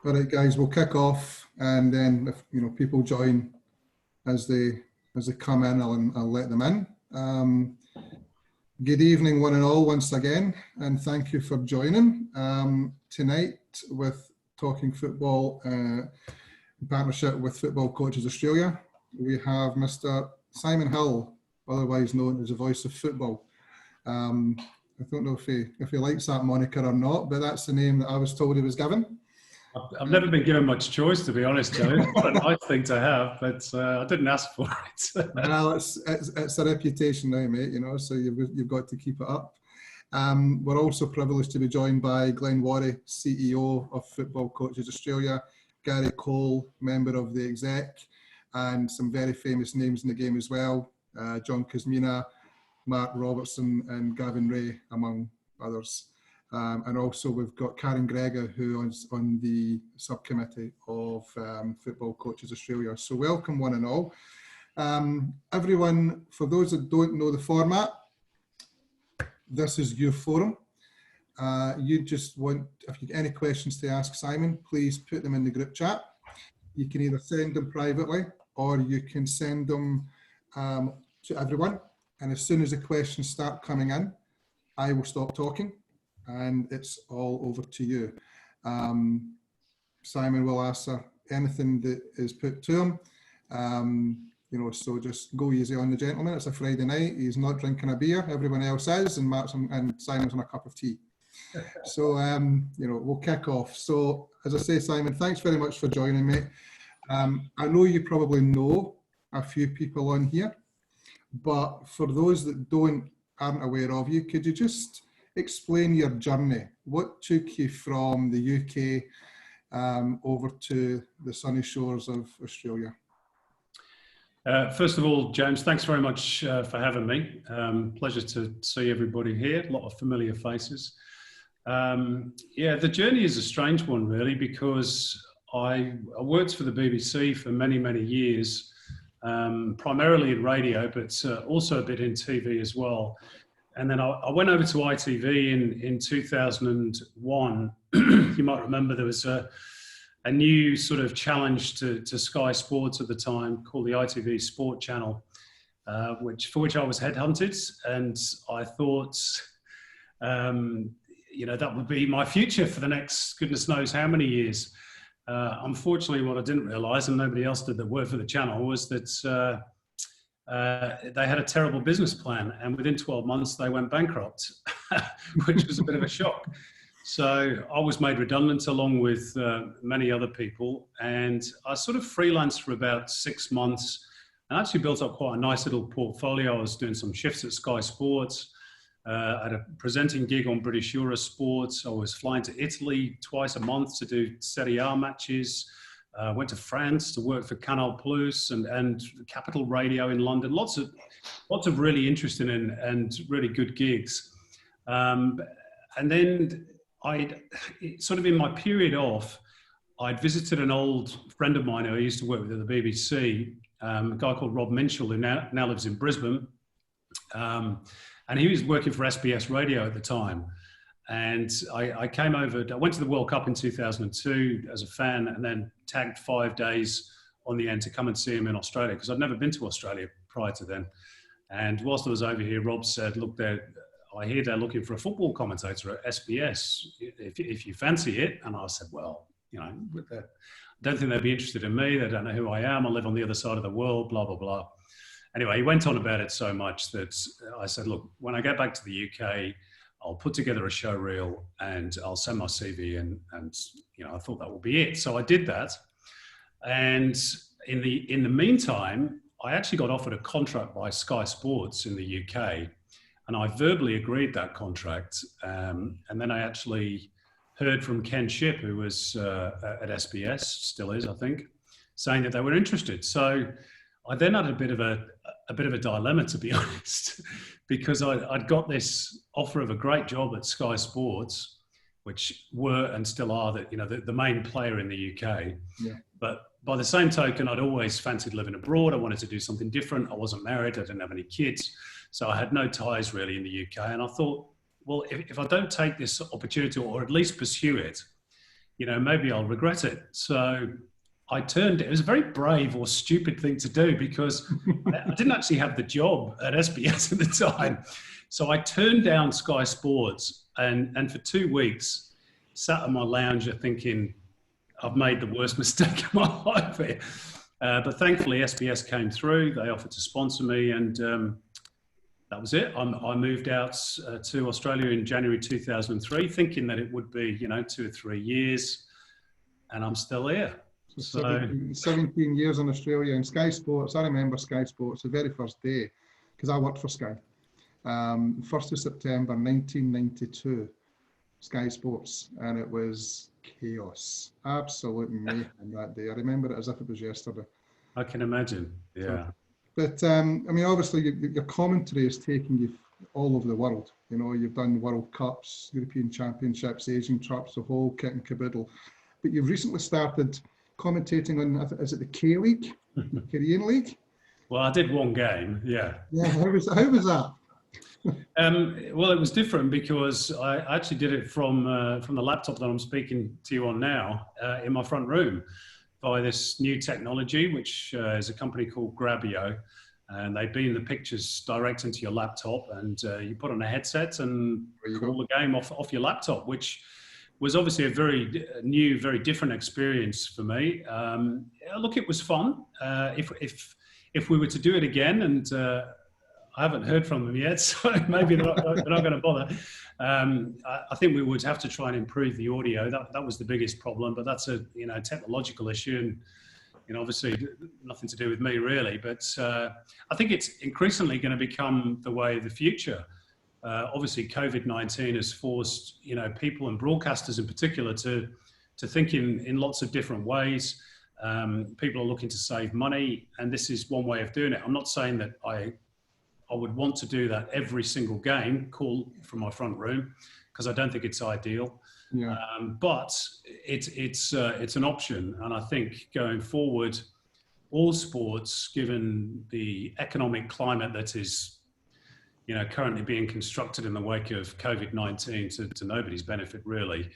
All right, guys, we'll kick off, and then if people join as they come in, I'll let them in. Good evening, one and all, once again, and thank you for joining tonight with Talking Football in partnership with Football Coaches Australia. We have Mr. Simon Hill, otherwise known as the voice of football. I don't know if he likes that moniker or not, but that's the name that I was told he was given. I've never been given much choice, to be honest, Joe. It's a nice thing to have, but I didn't ask for it. Well, it's a reputation now, mate, so you've got to keep it up. We're also privileged to be joined by Glenn Warry, CEO of Football Coaches Australia, Gary Cole, member of the exec, and some very famous names in the game as well, John Kuzmina, Mark Robertson and Gavin Ray, among others. And also we've got Karen Gregor, who is on the subcommittee of Football Coaches Australia. So welcome, one and all. Everyone, for those that don't know the format, this is your forum. You just want, if you get any questions to ask Simon, please put them in the group chat. You can either send them privately or you can send them to everyone. And as soon as the questions start coming in, I will stop talking and it's all over to you. Simon will answer anything that is put to him. So just go easy on the gentleman. It's a Friday night. He's not drinking a beer. Everyone else is, and Simon's on a cup of tea. So, we'll kick off. So, as I say, Simon, thanks very much for joining me. I know you probably know a few people on here, but for those that aren't aware of you, could you just explain your journey? What took you from the UK over to the sunny shores of Australia? First of all, James, thanks very much for having me. Pleasure to see everybody here. A lot of familiar faces. The journey is a strange one, really, because I worked for the BBC for many, many years. Primarily in radio, but also a bit in TV as well. And then I went over to ITV in 2001. You might remember there was a new sort of challenge to Sky Sports at the time called the ITV Sport Channel, for which I was headhunted. And I thought, that would be my future for the next goodness knows how many years. Unfortunately, what I didn't realise, and nobody else did that worked for the channel, was that they had a terrible business plan, and within 12 months they went bankrupt, which was a bit of a shock. So I was made redundant along with many other people, and I sort of freelanced for about 6 months and actually built up quite a nice little portfolio. I was doing some shifts at Sky Sports. I had a presenting gig on British Eurosport. I was flying to Italy twice a month to do Serie A matches. Went to France to work for Canal Plus and Capital Radio in London. Lots of really interesting and really good gigs. And then sort of in my period off, I'd visited an old friend of mine who I used to work with at the BBC, a guy called Rob Minshall, who now lives in Brisbane. And he was working for SBS Radio at the time. And I came over, I went to the World Cup in 2002 as a fan, and then tagged 5 days on the end to come and see him in Australia, because I'd never been to Australia prior to then. And whilst I was over here, Rob said, look, I hear they're looking for a football commentator at SBS, if you fancy it. And I said, well, I don't think they'd be interested in me. They don't know who I am. I live on the other side of the world, blah, blah, blah. Anyway, he went on about it so much that I said, look, when I get back to the UK, I'll put together a show reel and I'll send my CV in, and I thought that would be it. So I did that. And in the meantime, I actually got offered a contract by Sky Sports in the UK, and I verbally agreed that contract. And then I actually heard from Ken Shipp, who was at SBS, still is, I think, saying that they were interested. So I then had a bit of a dilemma, to be honest, because I'd got this offer of a great job at Sky Sports, which were and still are the main player in the UK. Yeah. But by the same token, I'd always fancied living abroad. I wanted to do something different. I wasn't married. I didn't have any kids. So I had no ties really in the UK. And I thought, well, if I don't take this opportunity or at least pursue it, maybe I'll regret it. So it was a very brave or stupid thing to do because I didn't actually have the job at SBS at the time. So I turned down Sky Sports and for 2 weeks sat in my lounger thinking, I've made the worst mistake of my life here. But thankfully SBS came through, they offered to sponsor me, and that was it. I moved out to Australia in January 2003, thinking that it would be, 2 or 3 years, and I'm still here. So 17 years in Australia and Sky Sports. I remember Sky Sports the very first day because I worked for Sky. 1st of September 1992, Sky Sports, and it was chaos, absolute mayhem that day. I remember it as if it was yesterday. I can imagine, yeah. But I mean, obviously your commentary is taking you all over the world. You've done World Cups, European Championships, Asian Cups, the whole kit and caboodle. But you've recently started commentating on, is it the K-League, the Korean League? Well, I did one game, yeah. Yeah, how was that? Well, it was different because I actually did it from the laptop that I'm speaking to you on now in my front room by this new technology, which is a company called Grabio, and they beam the pictures direct into your laptop, and you put on a headset and call the game off your laptop, which was obviously a very new, very different experience for me. Look, it was fun. If we were to do it again, and I haven't heard from them yet, so maybe they're not going to bother. I think we would have to try and improve the audio. That was the biggest problem, but that's a technological issue, and obviously nothing to do with me really. But I think it's increasingly going to become the way of the future. Obviously, COVID-19 has forced people and broadcasters in particular to think in lots of different ways. People are looking to save money, and this is one way of doing it. I'm not saying that I would want to do that every single game, call from my front room, because I don't think it's ideal. Yeah. But it's an option, and I think going forward, all sports, given the economic climate that is, currently being constructed in the wake of COVID-19 to nobody's benefit, really,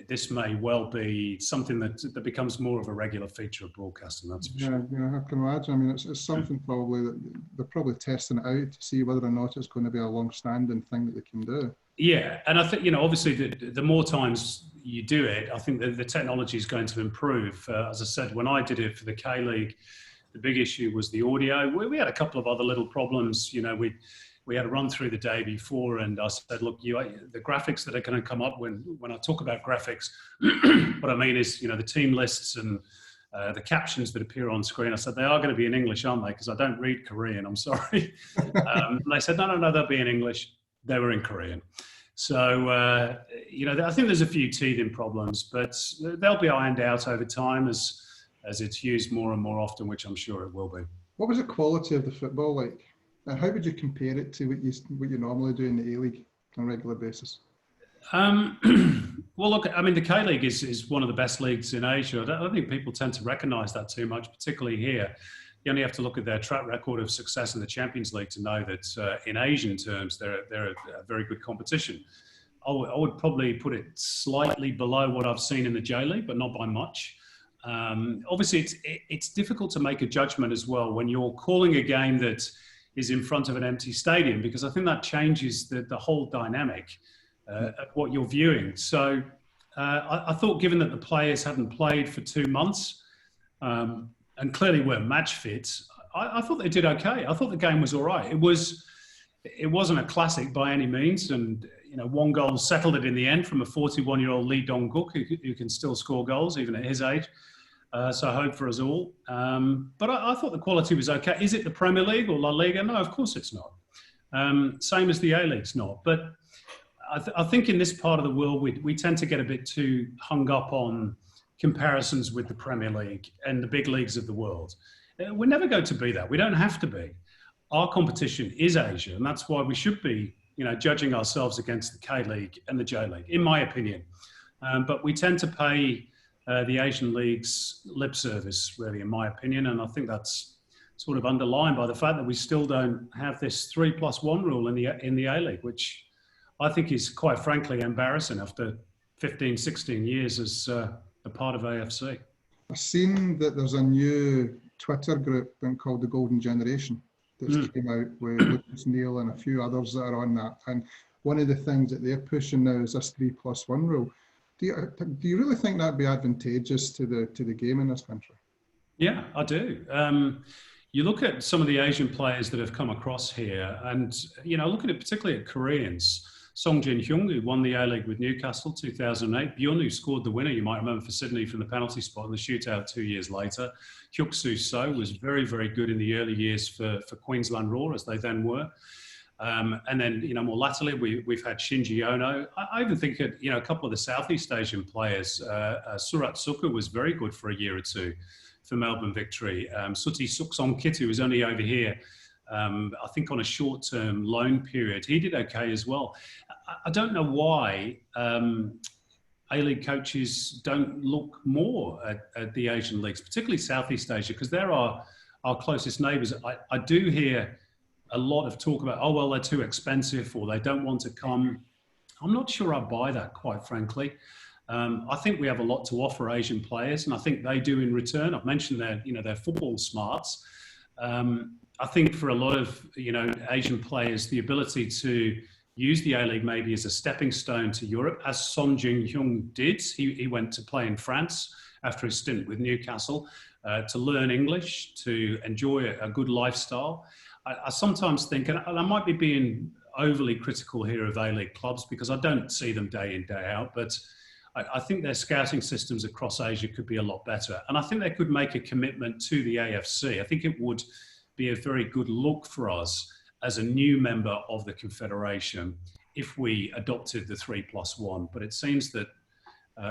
this may well be something that becomes more of a regular feature of broadcasting. That's for sure. Yeah, I can imagine. I mean, it's something probably that they're probably testing it out to see whether or not it's going to be a long-standing thing that they can do. Yeah, and I think obviously the more times you do it, I think the technology is going to improve. As I said, when I did it for the K-League, the big issue was the audio. We had a couple of other little problems. We had a run through the day before, and I said, look, the graphics that are going to come up when I talk about graphics, what I mean is, the team lists and the captions that appear on screen. I said, they are going to be in English, aren't they? Because I don't read Korean, I'm sorry. And they said, no, they'll be in English. They were in Korean. So, I think there's a few teething problems, but they'll be ironed out over time as it's used more and more often, which I'm sure it will be. What was the quality of the football like? And how would you compare it to what you normally do in the A-League on a regular basis? Well, look, I mean, the K-League is one of the best leagues in Asia. I don't think people tend to recognise that too much, particularly here. You only have to look at their track record of success in the Champions League to know that in Asian terms, they're a very good competition. I would probably put it slightly below what I've seen in the J-League, but not by much. Obviously, it's difficult to make a judgment as well when you're calling a game that is in front of an empty stadium, because I think that changes the whole dynamic of what you're viewing. So I thought, given that the players hadn't played for 2 months and clearly weren't match fit, I thought they did okay. I thought the game was all right. It wasn't a classic by any means, and one goal settled it in the end from a 41-year-old Lee Dong-guk who can still score goals even at his age. So I hope for us all. But I thought the quality was okay. Is it the Premier League or La Liga? No, of course it's not. Same as the A-League's not. But I think in this part of the world, we tend to get a bit too hung up on comparisons with the Premier League and the big leagues of the world. We're never going to be that. We don't have to be. Our competition is Asia, and that's why we should be, judging ourselves against the K-League and the J-League, in my opinion. But we tend to pay the Asian leagues lip service, really, in my opinion, and I think that's sort of underlined by the fact that we still don't have this 3+1 rule in the A-League, which I think is quite frankly embarrassing after 15, 16 years as a part of AFC. I've seen that there's a new Twitter group called the Golden Generation that's came out with Lucas Neal and a few others that are on that. And one of the things that they're pushing now is this 3+1 rule. Do you really think that'd be advantageous to the game in this country? Yeah, I do. You look at some of the Asian players that have come across here, and looking at particularly at Koreans. Song Jin-hyung, who won the A-League with Newcastle 2008. Byeon, who scored the winner, you might remember, for Sydney from the penalty spot in the shootout 2 years later. Hyuk-soo So was very, very good in the early years for Queensland Roar, as they then were. And then, more latterly, we've had Shinji Ono. I even think a couple of the Southeast Asian players, Surat Suka was very good for a year or two for Melbourne Victory. Suti Suksong-kit, who was only over here, I think on a short-term loan period, he did okay as well. I don't know why A-League coaches don't look more at the Asian leagues, particularly Southeast Asia, because they're our closest neighbours. I do hear a lot of talk about, oh, well, they're too expensive or they don't want to come. I'm not sure I buy that, quite frankly. I think we have a lot to offer Asian players, and I think they do in return. I've mentioned their football smarts. I think for a lot of Asian players, the ability to use the A-League maybe as a stepping stone to Europe, as Son Jin-hyung did. He went to play in France after his stint with Newcastle to learn English, to enjoy a good lifestyle. I sometimes think, and I might be being overly critical here of A-League clubs because I don't see them day in, day out, but I think their scouting systems across Asia could be a lot better. And I think they could make a commitment to the AFC. I think it would be a very good look for us as a new member of the Confederation if we adopted the 3+1. But it seems that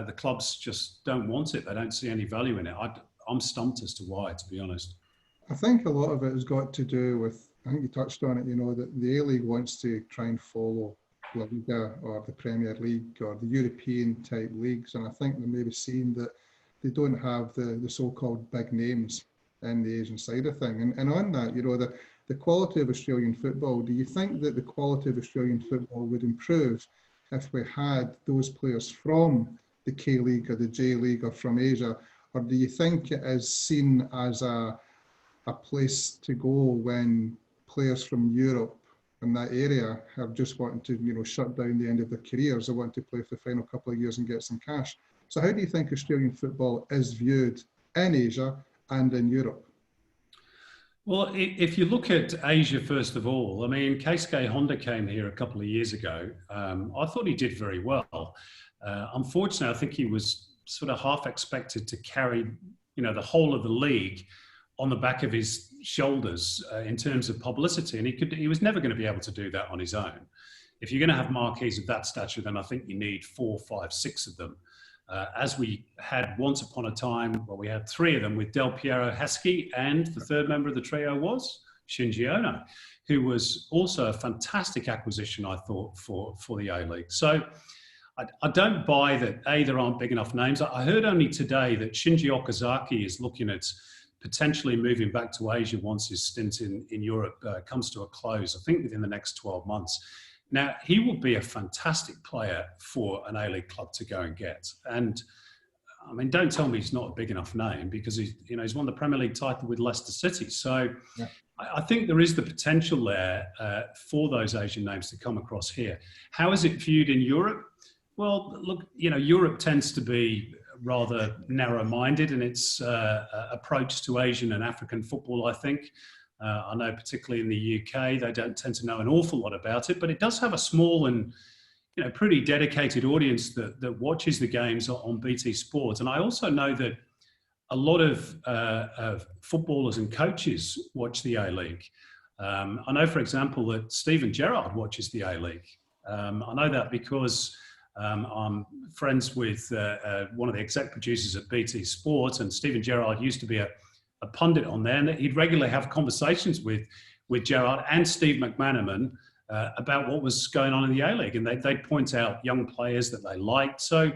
the clubs just don't want it. They don't see any value in it. I'm stumped as to why, to be honest. I think a lot of it has got to do with, I think you touched on it, that the A-League wants to try and follow La Liga or the Premier League or the European type leagues. And I think they're maybe seeing that they don't have the so-called big names in the Asian side of thing. And on that, the quality of Australian football, do you think that the quality of Australian football would improve if we had those players from the K-League or the J-League or from Asia? Or do you think it is seen as a place to go when players from Europe in that area are just wanting to, shut down the end of their careers? They want to play for the final couple of years and get some cash. So how do you think Australian football is viewed in Asia and in Europe? Well, if you look at Asia, first of all, I mean, Keisuke Honda came here a couple of years ago. I thought he did very well. Unfortunately, I think he was sort of half expected to carry, the whole of the league on the back of his shoulders in terms of publicity. And he was never going to be able to do that on his own. If you're going to have marquees of that stature, then I think you need 4, 5, 6 of them. As we had once upon a time, we had 3 of them with Del Piero Heskey, and the third member of the trio was Shinji Ono, who was also a fantastic acquisition, I thought, for the A-League. So I don't buy that, there aren't big enough names. I heard only today that Shinji Okazaki is looking at potentially moving back to Asia once his stint in Europe comes to a close, I think within the next 12 months. Now, he will be a fantastic player for an A-League club to go and get. And I mean, don't tell me he's not a big enough name, because he's won the Premier League title with Leicester City. So yeah. I think there is the potential there for those Asian names to come across here. How is it viewed in Europe? Well, look, Europe tends to be rather narrow-minded in its approach to Asian and African football, I think. I know particularly in the UK, they don't tend to know an awful lot about it, but it does have a small and pretty dedicated audience that watches the games on BT Sport. And I also know that a lot of footballers and coaches watch the A-League. I know, for example, that Steven Gerrard watches the A-League. I know that because I'm friends with one of the exec producers at BT Sport, and Steven Gerrard used to be a pundit on there, and he'd regularly have conversations with Gerrard and Steve McManaman about what was going on in the A-League, and they'd point out young players that they liked. So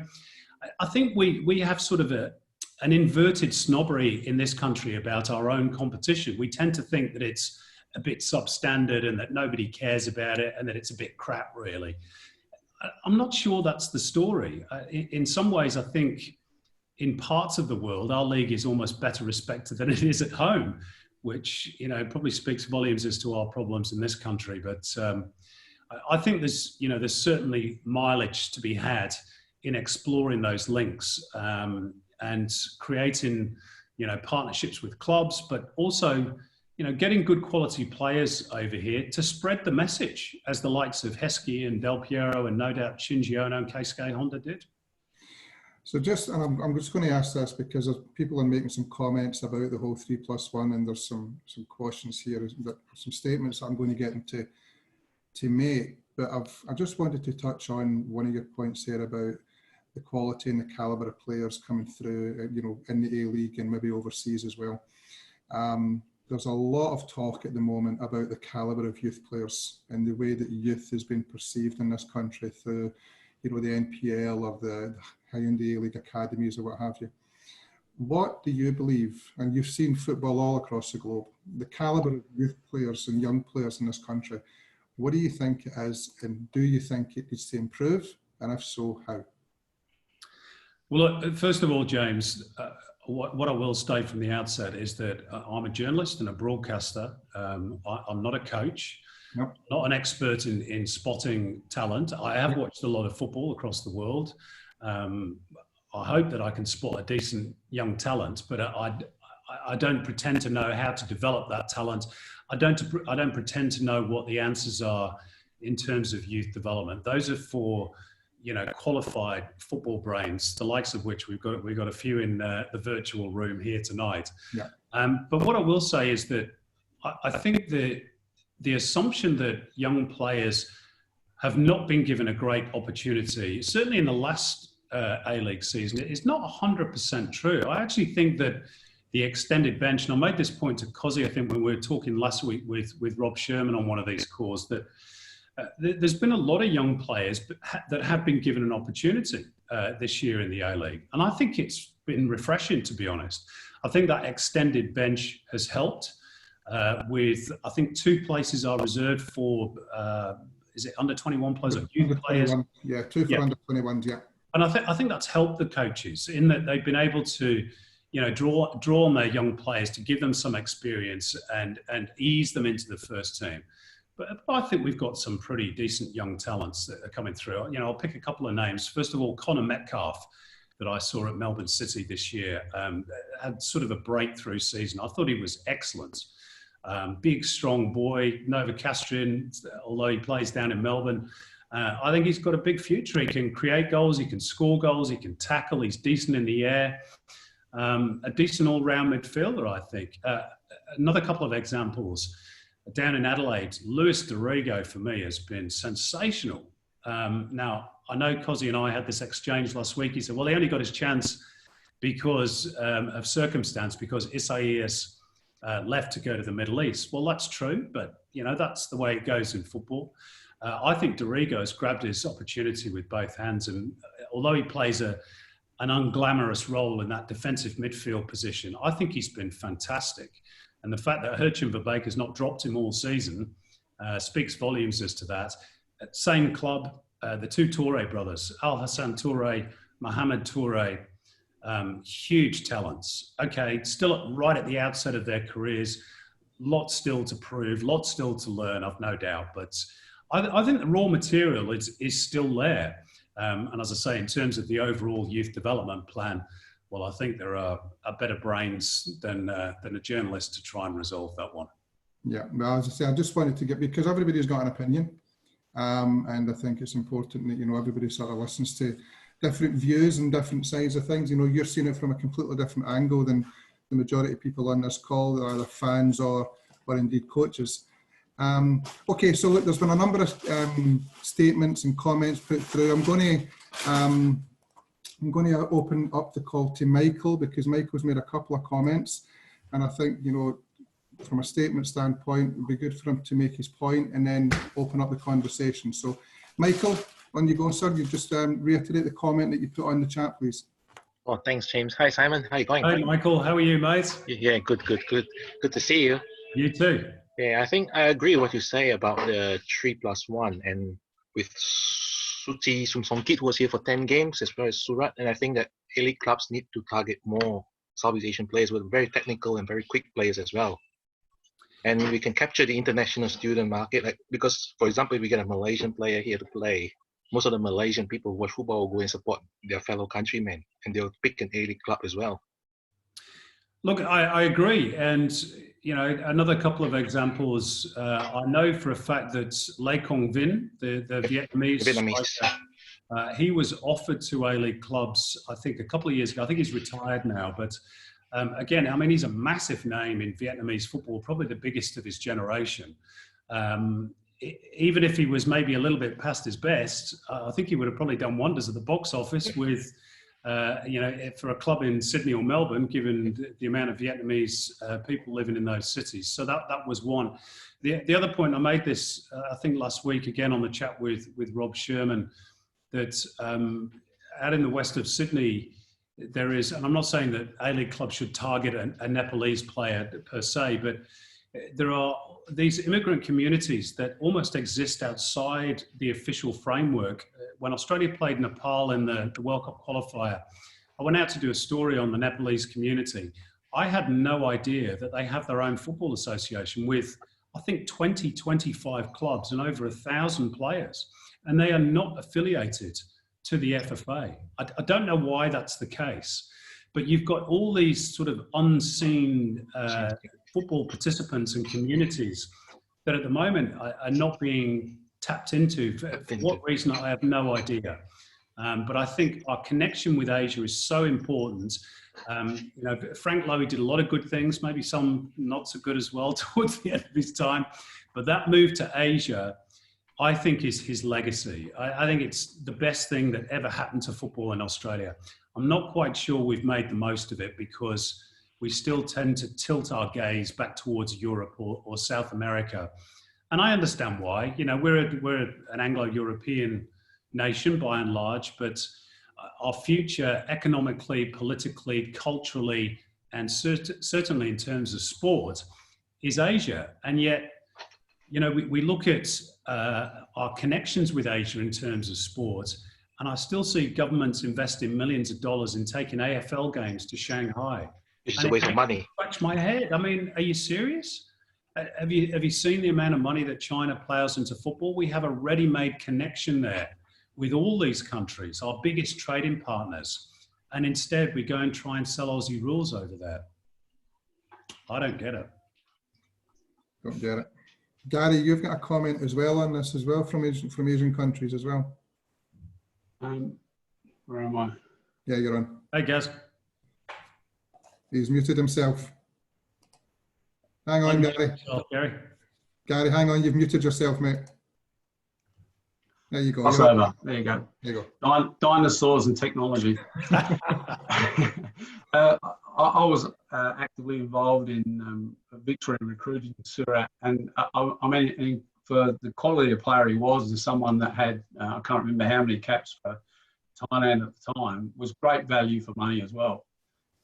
I think we have sort of an inverted snobbery in this country about our own competition. We tend to think that it's a bit substandard and that nobody cares about it and that it's a bit crap, really. I'm not sure that's the story. In some ways, I think in parts of the world, our league is almost better respected than it is at home, which, you know, probably speaks volumes as to our problems in this country. But I think there's certainly mileage to be had in exploring those links and creating, you know, partnerships with clubs, but also, you know, getting good quality players over here to spread the message, as the likes of Heskey and Del Piero and no doubt Shinji Ono and Keisuke Honda did. So I'm just going to ask this because people are making some comments about the whole 3+1, and there's some questions here, some statements I'm going to get into to make. But I just wanted to touch on one of your points there about the quality and the caliber of players coming through, you know, in the A-League and maybe overseas as well. There's a lot of talk at the moment about the caliber of youth players and the way that youth has been perceived in this country through, you know, the NPL or the high-end A-League academies or what have you. What do you believe, and you've seen football all across the globe, the caliber of youth players and young players in this country, what do you think it is, and do you think it needs to improve, and if so, how? Well, look, first of all, James, what I will state from the outset is that I'm a journalist and a broadcaster. I'm not a coach. Nope. Not an expert in spotting talent. I have watched a lot of football across the world. I hope that I can spot a decent young talent, but I don't pretend to know how to develop that talent. I don't pretend to know what the answers are in terms of youth development. Those are for, you know, qualified football brains, the likes of which we've got a few in the virtual room here tonight. Yeah. But what I will say is that I think the assumption that young players have not been given a great opportunity, certainly in the last A-League season, is not 100% true. I actually think that the extended bench, and I made this point to Cozzy, I think, when we were talking last week with Rob Sherman on one of these calls, that there's been a lot of young players that have been given an opportunity this year in the A-League. And I think it's been refreshing, to be honest. I think that extended bench has helped with, I think 2 places are reserved for, is it under 21 players or youth players? 21, yeah, 2 for under 21s, yeah. And I think that's helped the coaches in that they've been able to, you know, draw on their young players to give them some experience and ease them into the first team. But I think we've got some pretty decent young talents that are coming through. You know, I'll pick a couple of names. First of all, Connor Metcalf, that I saw at Melbourne City this year, had sort of a breakthrough season. I thought he was excellent. Big, strong boy, Novocastrian, although he plays down in Melbourne. I think he's got a big future. He can create goals, he can score goals, he can tackle, he's decent in the air. A decent all-round midfielder, I think. Another couple of examples. Down in Adelaide, Luis Dorigo, for me, has been sensational. Now, I know Cozzy and I had this exchange last week. He said, well, he only got his chance because of circumstance, because Isaias left to go to the Middle East. Well, that's true, but, you know, that's the way it goes in football. I think Dorigo has grabbed his opportunity with both hands, and although he plays an unglamorous role in that defensive midfield position, I think he's been fantastic. And the fact that Hurchin Verbeek has not dropped him all season speaks volumes as to that. Same club, the 2 Toure brothers, Al Hassan Toure, Mohamed Toure, huge talents. Okay, still right at the outset of their careers, lots still to prove, lots still to learn, I've no doubt. But I think the raw material is still there. And as I say, in terms of the overall youth development plan, well, I think there are better brains than a journalist to try and resolve that one. Yeah, well, as I say, I just wanted to get, because everybody's got an opinion, and I think it's important that, you know, everybody sort of listens to different views and different sides of things. You know, you're seeing it from a completely different angle than the majority of people on this call that are either fans or indeed coaches. Okay, so look, there's been a number of statements and comments put through. I'm going to open up the call to Michael, because Michael's made a couple of comments, and I think, you know, from a statement standpoint, it would be good for him to make his point and then open up the conversation. So, Michael, on you go, sir. You just reiterate the comment that you put on the chat, please. Oh, thanks, James. Hi, Simon. How are you going? Hey, Michael. How are you, mate? Yeah, good. Good to see you. You too. Yeah, I think I agree with what you say about the 3+1, and with Suchi Sumsongkit, who was here for 10 games, as well as Surat. And I think that A-League clubs need to target more Southeast Asian players with very technical and very quick players as well. And we can capture the international student market, like, because, for example, if we get a Malaysian player here to play, most of the Malaysian people who watch football will go and support their fellow countrymen, and they'll pick an A-League club as well. Look, I agree. And, you know, another couple of examples, I know for a fact that Lê Công Vinh, the Vietnamese striker, he was offered to A-League clubs, I think, a couple of years ago. I think he's retired now. But again, I mean, he's a massive name in Vietnamese football, probably the biggest of his generation. Even if he was maybe a little bit past his best, I think he would have probably done wonders at the box office with... you know, for a club in Sydney or Melbourne, given the amount of Vietnamese people living in those cities. So that was one. The other point, I made this, I think last week, again on the chat with Rob Sherman, that out in the west of Sydney, there is, and I'm not saying that A-League clubs should target a Nepalese player per se, but there are these immigrant communities that almost exist outside the official framework. When Australia played Nepal in the World Cup qualifier, I went out to do a story on the Nepalese community. I had no idea that they have their own football association with, I think, 25 clubs and over 1,000 players. And they are not affiliated to the FFA. I don't know why that's the case, but you've got all these sort of unseen football participants and communities that at the moment are not being tapped into. For what reason, I have no idea. But I think our connection with Asia is so important. You know, Frank Lowy did a lot of good things, maybe some not so good as well towards the end of his time. But that move to Asia, I think, is his legacy. I think it's the best thing that ever happened to football in Australia. I'm not quite sure we've made the most of it because we still tend to tilt our gaze back towards Europe or South America. And I understand why. You know, we're an Anglo-European nation by and large, but our future economically, politically, culturally, and certainly in terms of sport is Asia. And yet, you know, we look at our connections with Asia in terms of sport, and I still see governments investing millions of dollars in taking AFL games to Shanghai. It's a waste of money. Scratch my head. I mean, are you serious? Have you seen the amount of money that China plows into football? We have a ready-made connection there with all these countries, our biggest trading partners. And instead, we go and try and sell Aussie rules over there. I don't get it. Don't get it. Gary, you've got a comment as well on this as well from Asian countries as well. Where am I? Yeah, you're on. Hey, Gaz. He's muted himself. Hang on, Gary. Gary. Gary, hang on. You've muted yourself, mate. There you go. Crossover. There you go. There you go. Dinosaurs and technology. I was actively involved in Victory recruiting Surat, and I mean, for the quality of player he was, as someone that had, I can't remember how many caps for Thailand at the time, was great value for money as well.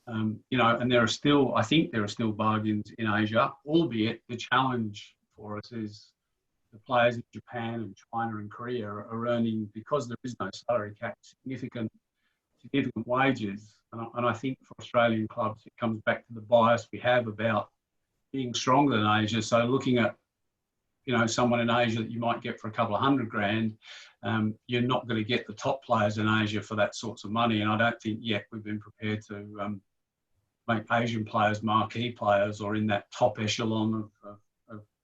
You know, and there are still, I think there are still bargains in Asia, albeit the challenge for us is the players in Japan and China and Korea are earning, because there is no salary cap, significant wages. And I think for Australian clubs, it comes back to the bias we have about being stronger than Asia. So looking at, you know, someone in Asia that you might get for a couple of $100,000, you're not going to get the top players in Asia for that sorts of money. And I don't think yet we've been prepared to make Asian players marquee players or in that top echelon of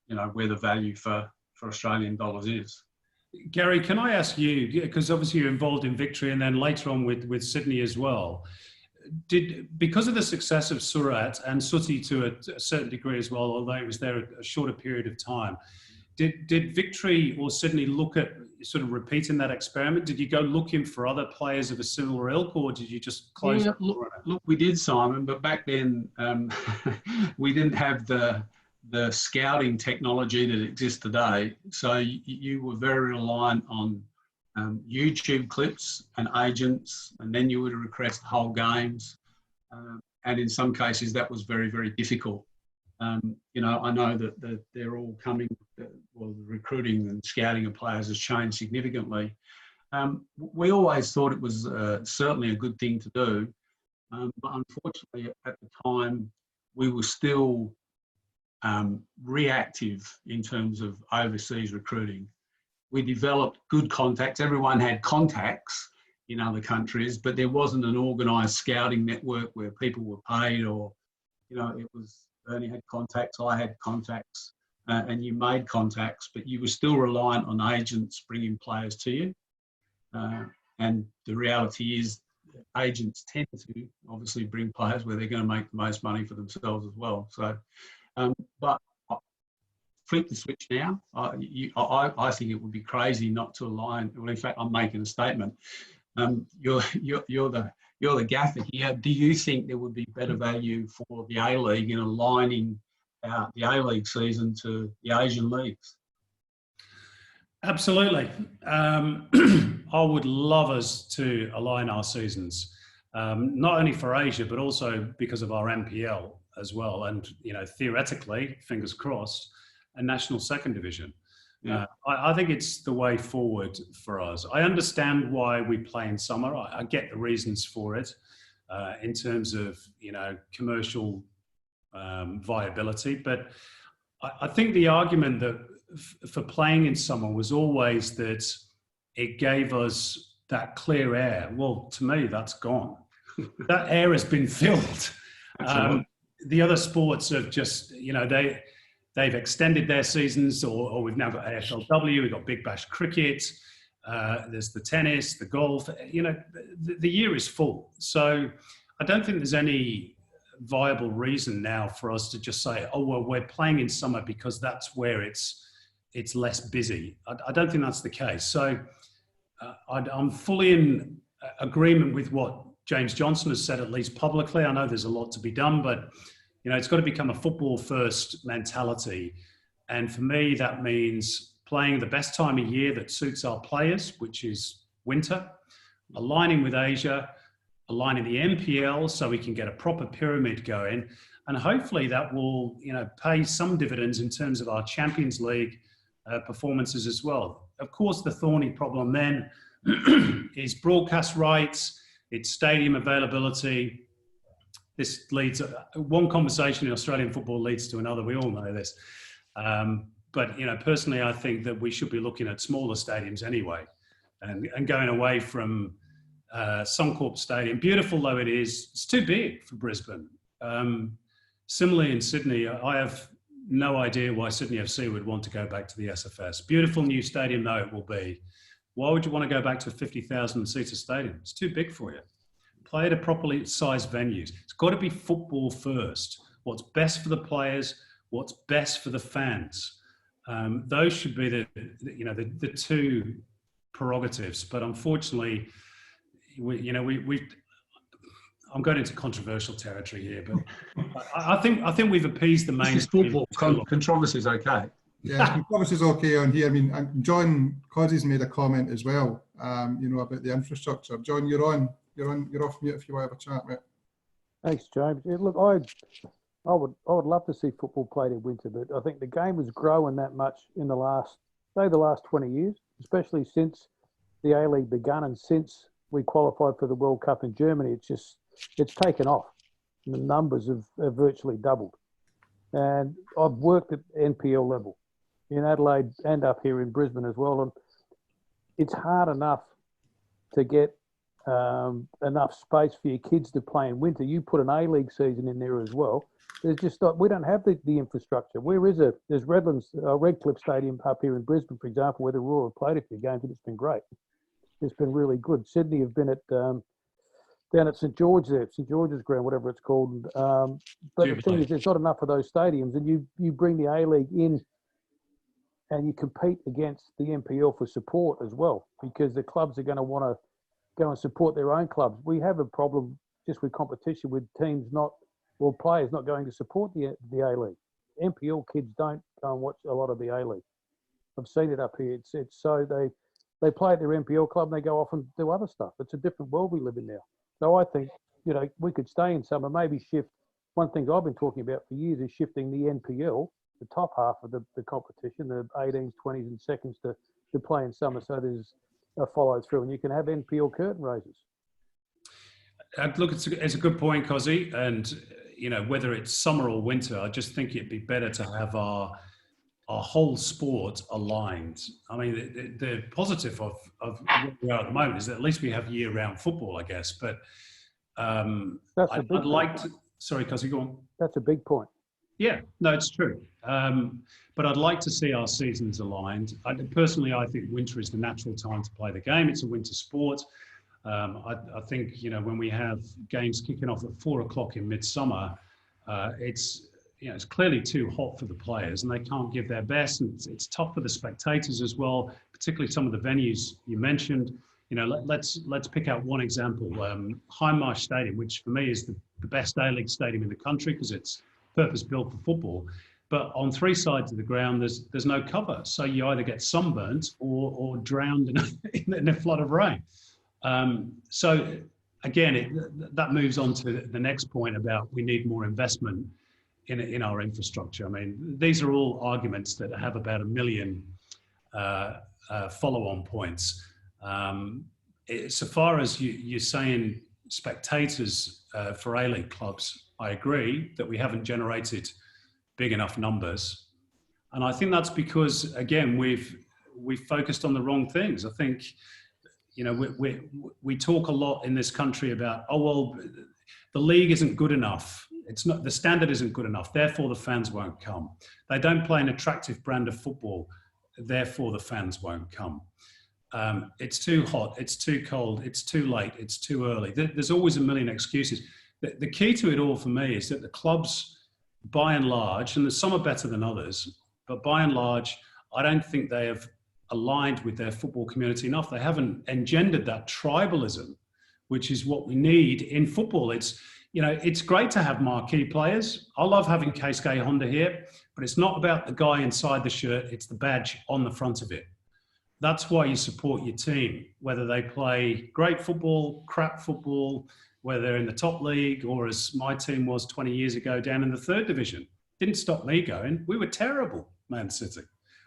you know, where the value for Australian dollars is. Gary, can I ask you, because obviously you're involved in Victory and then later on with Sydney as well, because of the success of Surat and Suti to a certain degree as well, although it was there a shorter period of time, did Victory or Sydney look at sort of repeating that experiment? Did you go looking for other players of a similar ilk, or did you just close? Yeah, look, we did, Simon, but back then we didn't have the scouting technology that exists today. So you were very reliant on YouTube clips and agents, and then you would request whole games. And in some cases, that was very, very difficult. You know, I know that they're all coming, well, the recruiting and scouting of players has changed significantly. We always thought it was certainly a good thing to do, but unfortunately at the time we were still reactive in terms of overseas recruiting. We developed good contacts. Everyone had contacts in other countries, but there wasn't an organised scouting network where people were paid, or, you know, it was Ernie had contacts, I had contacts, and you made contacts, but you were still reliant on agents bringing players to you. And the reality is agents tend to obviously bring players where they're going to make the most money for themselves as well. So, but flip the switch now. I think it would be crazy not to align. Well, in fact, I'm making a statement. You're the gaffer here. Do you think there would be better value for the A-League in aligning the A-League season to the Asian leagues? Absolutely. I would love us to align our seasons, not only for Asia, but also because of our NPL as well. And, you know, theoretically, fingers crossed, a national second division. Yeah. I think it's the way forward for us. I understand why we play in summer. I get the reasons for it in terms of, you know, commercial viability. But I think the argument that for playing in summer was always that it gave us that clear air. Well, to me, that's gone. That air has been filled. The other sports have just, you know, they've extended their seasons, or we've now got AFLW, we've got Big Bash cricket, there's the tennis, the golf. You know, the year is full. So I don't think there's any viable reason now for us to just say, oh, well, we're playing in summer because that's where it's less busy. I don't think that's the case. So I'm fully in agreement with what James Johnson has said, at least publicly. I know there's a lot to be done, but you know, it's got to become a football first mentality. And for me, that means playing the best time of year that suits our players, which is winter, aligning with Asia, aligning the NPL so we can get a proper pyramid going. And hopefully that will, you know, pay some dividends in terms of our Champions League performances as well. Of course, the thorny problem then is broadcast rights, it's stadium availability. This leads, one conversation in Australian football leads to another. We all know this. But, you know, personally, I think that we should be looking at smaller stadiums anyway and going away from Suncorp Stadium. Beautiful though it is, it's too big for Brisbane. Similarly in Sydney, I have no idea why Sydney FC would want to go back to the SFS. Beautiful new stadium though it will be. Why would you want to go back to a 50,000 seater stadium? It's too big for you. Play at a properly sized venues. It's got to be football first. What's best for the players, what's best for the fans. Those should be the two prerogatives. But unfortunately, I'm going into controversial territory here, but I think we've appeased the mainstream. Football controversy is okay. Yeah, controversy is okay on here. I mean, John Cozzy's made a comment as well. You know, about the infrastructure. John, you're off mute if you want to have a chat, mate. Thanks, James. Yeah, look, I would love to see football played in winter, but I think the game has grown that much in the last 20 years, especially since the A-League begun and since we qualified for the World Cup in Germany. It's taken off. And the numbers have virtually doubled. And I've worked at NPL level in Adelaide and up here in Brisbane as well. And it's hard enough to get enough space for your kids to play in winter. You put an A-League season in there as well. There's just not, we don't have the infrastructure. There's Redlands, Redcliffe Stadium up here in Brisbane, for example, where the Roar have played a few games, and it's been great. It's been really good. Sydney have been at down at St George's Ground, whatever it's called. But the thing is, there's not enough of those stadiums, and you bring the A-League in, and you compete against the NPL for support as well, because the clubs are going to want to go and support their own clubs. We have a problem just with competition with teams players not going to support the A-League. NPL kids don't go and watch a lot of the A-League. I've seen it up here. It's so they play at their NPL club and they go off and do other stuff. It's a different world we live in now. So I think, you know, we could stay in summer, maybe shift. One thing I've been talking about for years is shifting the NPL, the top half of the competition, the 18s, 20s and seconds to play in summer. So there's follow through, and you can have NPL curtain raisers. Look, it's a good point, Cozzy. And, you know, whether it's summer or winter, I just think it'd be better to have our whole sport aligned. I mean, the positive of where we are at the moment is that at least we have year-round football, I guess. But I'd like to... Sorry, Cozzy, go on. That's a big point. Yeah, no, it's true. But I'd like to see our seasons aligned. Personally, I think winter is the natural time to play the game. It's a winter sport. I think, you know, when we have games kicking off at 4 o'clock in midsummer, it's clearly too hot for the players and they can't give their best. And it's tough for the spectators as well, particularly some of the venues you mentioned. You know, let's pick out one example. Hindmarsh Stadium, which for me is the best A-League stadium in the country because it's purpose-built for football. But on 3 sides of the ground, there's no cover. So you either get sunburnt or drowned in a flood of rain. So again, that moves on to the next point about we need more investment in our infrastructure. I mean, these are all arguments that have about 1 million follow-on points. So far as you're saying spectators for A-League clubs, I agree that we haven't generated big enough numbers. And I think that's because, again, we've focused on the wrong things. I think, you know, we talk a lot in this country about, oh, well, the league isn't good enough. It's not, the standard isn't good enough. Therefore, the fans won't come. They don't play an attractive brand of football. Therefore, the fans won't come. It's too hot. It's too cold. It's too late. It's too early. There's always 1 million excuses. The key to it all for me is that the clubs, by and large, and some are better than others, but by and large, I don't think they have aligned with their football community enough. They haven't engendered that tribalism, which is what we need in football. It's, you know, it's great to have marquee players. I love having Keisuke Honda here, but it's not about the guy inside the shirt. It's the badge on the front of it. That's why you support your team, whether they play great football, crap football, whether they're in the top league or as my team was 20 years ago down in the 3rd division. Didn't stop me going. We were terrible, Man City.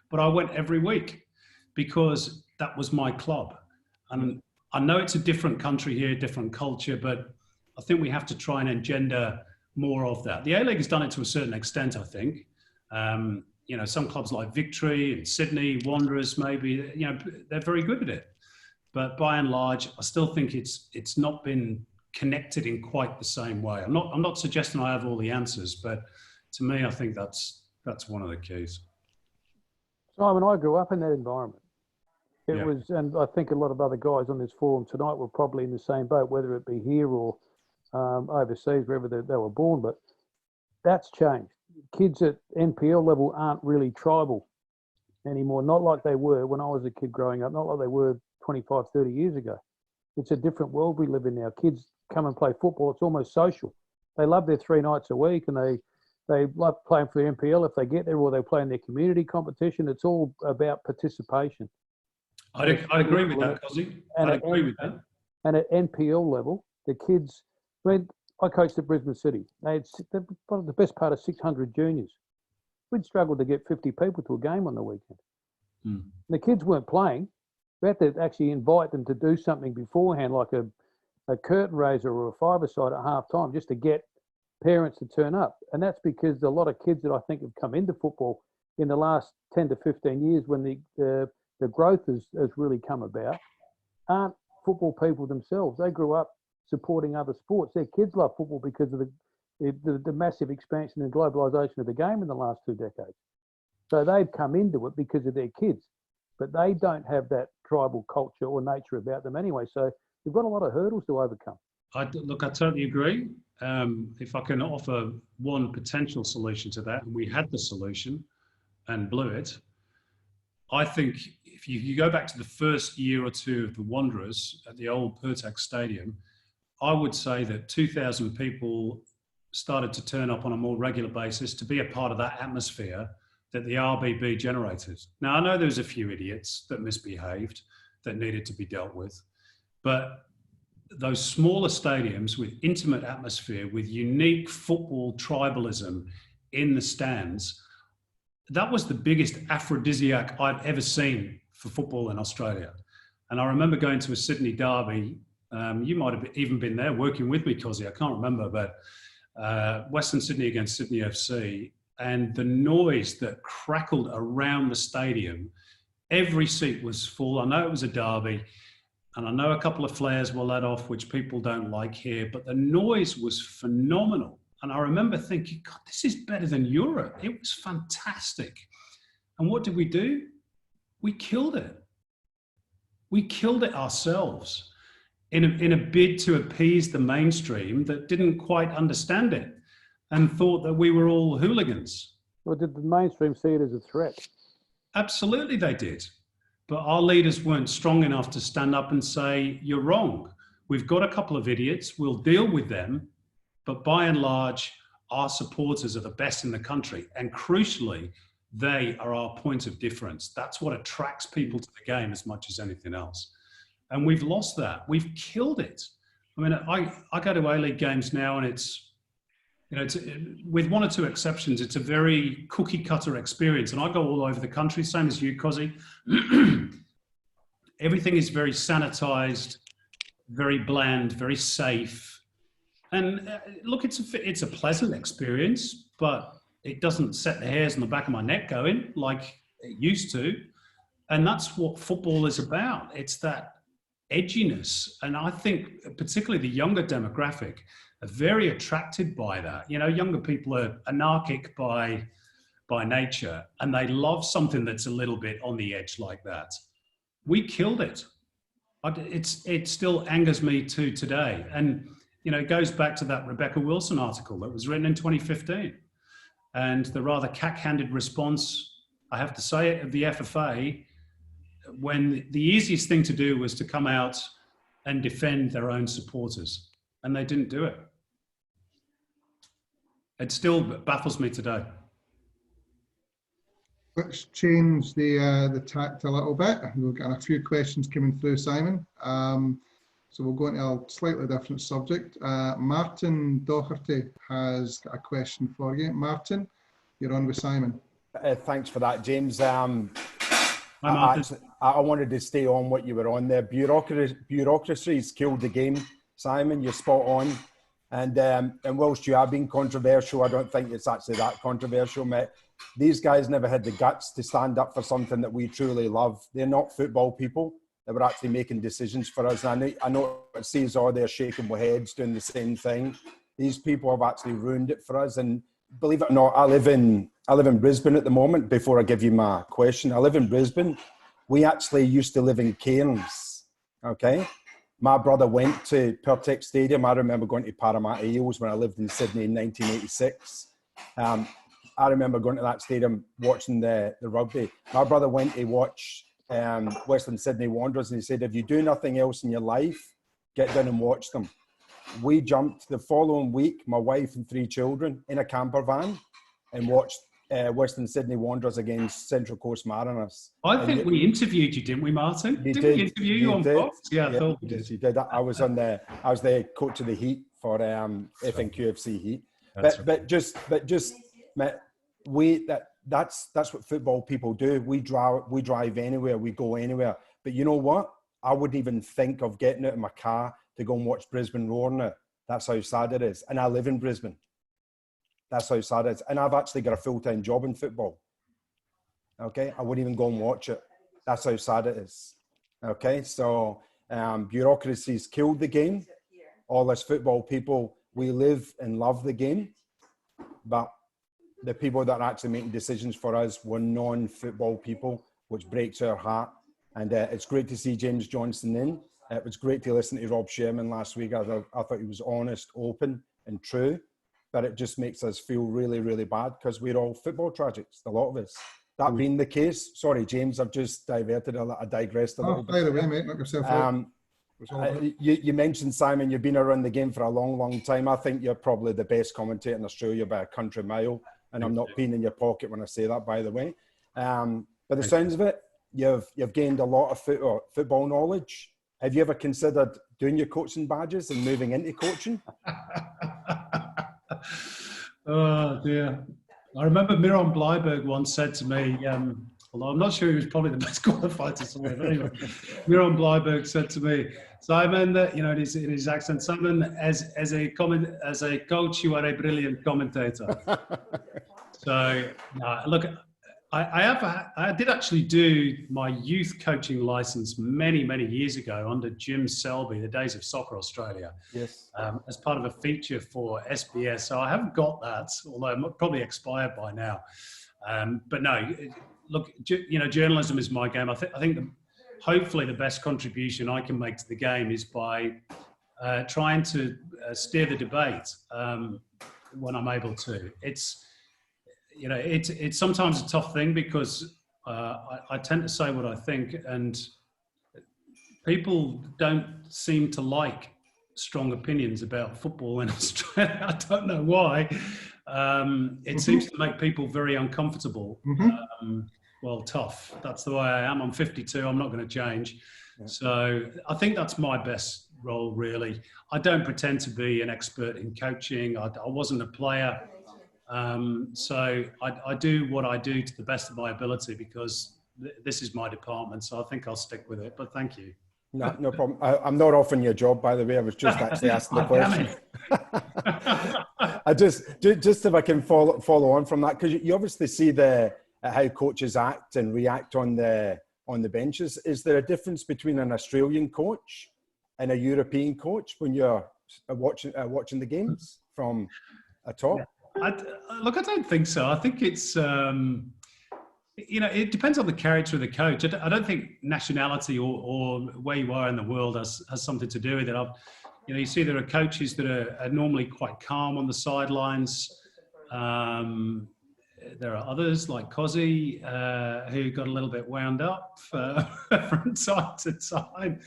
But I went every week because that was my club. And I know it's a different country here, different culture, but I think we have to try and engender more of that. The A-League has done it to a certain extent, I think. You know, some clubs like Victory and Sydney, Wanderers maybe, you know, they're very good at it. But by and large, I still think it's not been connected in quite the same way. I'm not suggesting I have all the answers, but to me, I think that's one of the keys. Simon, I grew up in that environment. It was, and I think a lot of other guys on this forum tonight were probably in the same boat, whether it be here or overseas, wherever they were born. But that's changed. Kids at NPL level aren't really tribal anymore, not like they were when I was a kid growing up, not like they were 25, 30 years ago. It's a different world we live in now. Kids come and play football. It's almost social. They love their 3 nights a week and they love playing for the NPL if they get there, or they play in their community competition. It's all about participation. I'd agree with that, Cozzy. I'd agree with that. And at NPL level, the kids, I mean, I coached at Brisbane City. They had the best part of 600 juniors. We'd struggled to get 50 people to a game on the weekend. The kids weren't playing. We had to actually invite them to do something beforehand, like a curtain raiser or a 5-a-side at half time, just to get parents to turn up. And that's because a lot of kids that I think have come into football in the last 10 to 15 years when the growth has really come about aren't football people themselves. They grew up supporting other sports. Their kids love football because of the massive expansion and globalisation of the game in the last 2 decades. So they've come into it because of their kids, but they don't have that tribal culture or nature about them anyway. So we've got a lot of hurdles to overcome. I totally agree. If I can offer one potential solution to that, and we had the solution and blew it, I think if you go back to the first year or two of the Wanderers at the old Pertac Stadium, I would say that 2,000 people started to turn up on a more regular basis to be a part of that atmosphere that the RBB generated. Now, I know there was a few idiots that misbehaved that needed to be dealt with, but those smaller stadiums with intimate atmosphere, with unique football tribalism in the stands, that was the biggest aphrodisiac I've ever seen for football in Australia. And I remember going to a Sydney derby. You might have even been there working with me, Cosy. I can't remember, but Western Sydney against Sydney FC, and the noise that crackled around the stadium. Every seat was full. I know it was a derby, and I know a couple of flares were let off, which people don't like here, but the noise was phenomenal. And I remember thinking, God, this is better than Europe. It was fantastic. And what did we do? We killed it. We killed it ourselves in a bid to appease the mainstream that didn't quite understand it and thought that we were all hooligans. Well, did the mainstream see it as a threat? Absolutely they did. But our leaders weren't strong enough to stand up and say, you're wrong. We've got a couple of idiots. We'll deal with them. But by and large, our supporters are the best in the country. And crucially, they are our point of difference. That's what attracts people to the game as much as anything else. And we've lost that. We've killed it. I mean, I go to A-League games now, and it's, you know, with one or two exceptions, it's a very cookie cutter experience. And I go all over the country, same as you, Cosy. Everything is very sanitized, very bland, very safe. And look, it's a pleasant experience, but it doesn't set the hairs on the back of my neck going like it used to. And that's what football is about. It's that edginess. And I think particularly the younger demographic are very attracted by that. You know, younger people are anarchic by nature, and they love something that's a little bit on the edge like that. We killed it. It still angers me to today. And, you know, it goes back to that Rebecca Wilson article that was written in 2015. And the rather cack-handed response, I have to say it, of the FFA, when the easiest thing to do was to come out and defend their own supporters. And they didn't do it. It still baffles me today. Let's change the tact a little bit. We've got a few questions coming through, Simon. So we'll go into a slightly different subject. Martin Doherty has got a question for you. Martin, you're on with Simon. Thanks for that, James. Hi, Martin. I wanted to stay on what you were on there. Bureaucracy's killed the game, Simon. You're spot on. And whilst you have been controversial, I don't think it's actually that controversial, mate. These guys never had the guts to stand up for something that we truly love. They're not football people. They were actually making decisions for us. And I know it sees all they're shaking their heads doing the same thing. These people have actually ruined it for us. And believe it or not, I live in Brisbane at the moment. Before I give you my question, I live in Brisbane. We actually used to live in Cairns, okay? My brother went to Pertex Stadium. I remember going to Parramatta Eels when I lived in Sydney in 1986. I remember going to that stadium watching the rugby. My brother went to watch Western Sydney Wanderers, and he said, if you do nothing else in your life, get down and watch them. We jumped the following week, my wife and 3 children, in a camper van and watched Western Sydney Wanderers against Central Coast Mariners. I think we interviewed you, didn't we, Martin? Didn't we interview you on Fox? Yeah, I thought we did. You did. I was the coach of the Heat for FNQFC Heat. But just that's what football people do. We drive anywhere, we go anywhere. But you know what? I wouldn't even think of getting out of my car to go and watch Brisbane roar now. That's how sad it is. And I live in Brisbane. That's how sad it is. And I've actually got a full-time job in football. Okay? I wouldn't even go and watch it. That's how sad it is. Okay? So bureaucracy's killed the game. All us football people, we live and love the game. But the people that are actually making decisions for us were non-football people, which breaks our heart. And it's great to see James Johnson in. It was great to listen to Rob Sherman last week. I thought he was honest, open and true. But it just makes us feel really, really bad because we're all football tragics, a lot of us. That being the case, sorry, James, I've just diverted I digressed a little bit. By the way, mate, knock yourself out. You mentioned, Simon, you've been around the game for a long, long time. I think you're probably the best commentator in Australia by a country mile. And I'm not peeing in your pocket when I say that, by the way. But the sounds of it, you've gained a lot of football knowledge. Have you ever considered doing your coaching badges and moving into coaching? Oh, dear. I remember Miron Bleiberg once said to me, although I'm not sure he was probably the best qualified to say it. But anyway, Miron Bleiberg said to me, Simon, you know, in his accent, Simon, as a coach, you are a brilliant commentator. So, look, I did actually do my youth coaching license many, many years ago under Jim Selby, the Days of Soccer Australia. Yes. As part of a feature for SBS. So I haven't got that, although I'm probably expired by now. But no, look, you know, journalism is my game. I think hopefully the best contribution I can make to the game is by trying to steer the debate when I'm able to. It's sometimes a tough thing because I tend to say what I think, and people don't seem to like strong opinions about football in Australia. I don't know why. It seems to make people very uncomfortable. Well, tough. That's the way I am. I'm 52. I'm not going to change. Yeah. So I think that's my best role, really. I don't pretend to be an expert in coaching. I wasn't a player. So I do what I do to the best of my ability because this is my department. So I think I'll stick with it. But thank you. No problem. I'm not offering your job, by the way. I was just actually asking the question. I just if I can follow on from that, because you obviously see how coaches act and react on the benches. Is there a difference between an Australian coach and a European coach when you're watching the games from atop? Look, I don't think so. I think it's you know, it depends on the character of the coach. I don't think nationality or where you are in the world has something to do with it. You know, you see there are coaches that are normally quite calm on the sidelines. There are others like Cozzy who got a little bit wound up from time to time.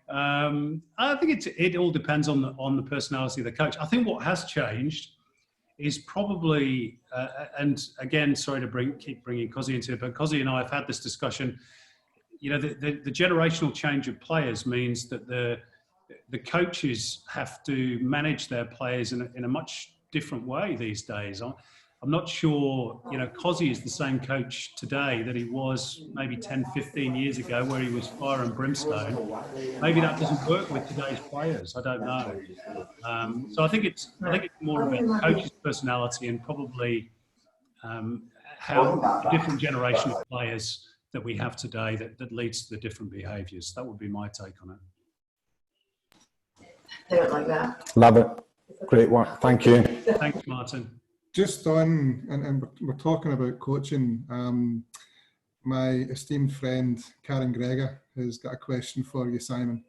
I think it all depends on the personality of the coach. I think what has changed is probably, and again, sorry to keep bringing Cozzy into it, but Cozzy and I have had this discussion. You know, the generational change of players means that the coaches have to manage their players in a much different way these days. I'm not sure, you know, Cozzy is the same coach today that he was maybe 10, 15 years ago where he was fire and brimstone. Maybe that doesn't work with today's players. I don't know. So I think it's more about the coach's personality and probably how the different generation of players that we have today that leads to the different behaviours. That would be my take on it. They don't like that. Love it. Great work. Thank you. Thanks, Martin. Just on, and we're talking about coaching, my esteemed friend Karen Gregor has got a question for you, Simon.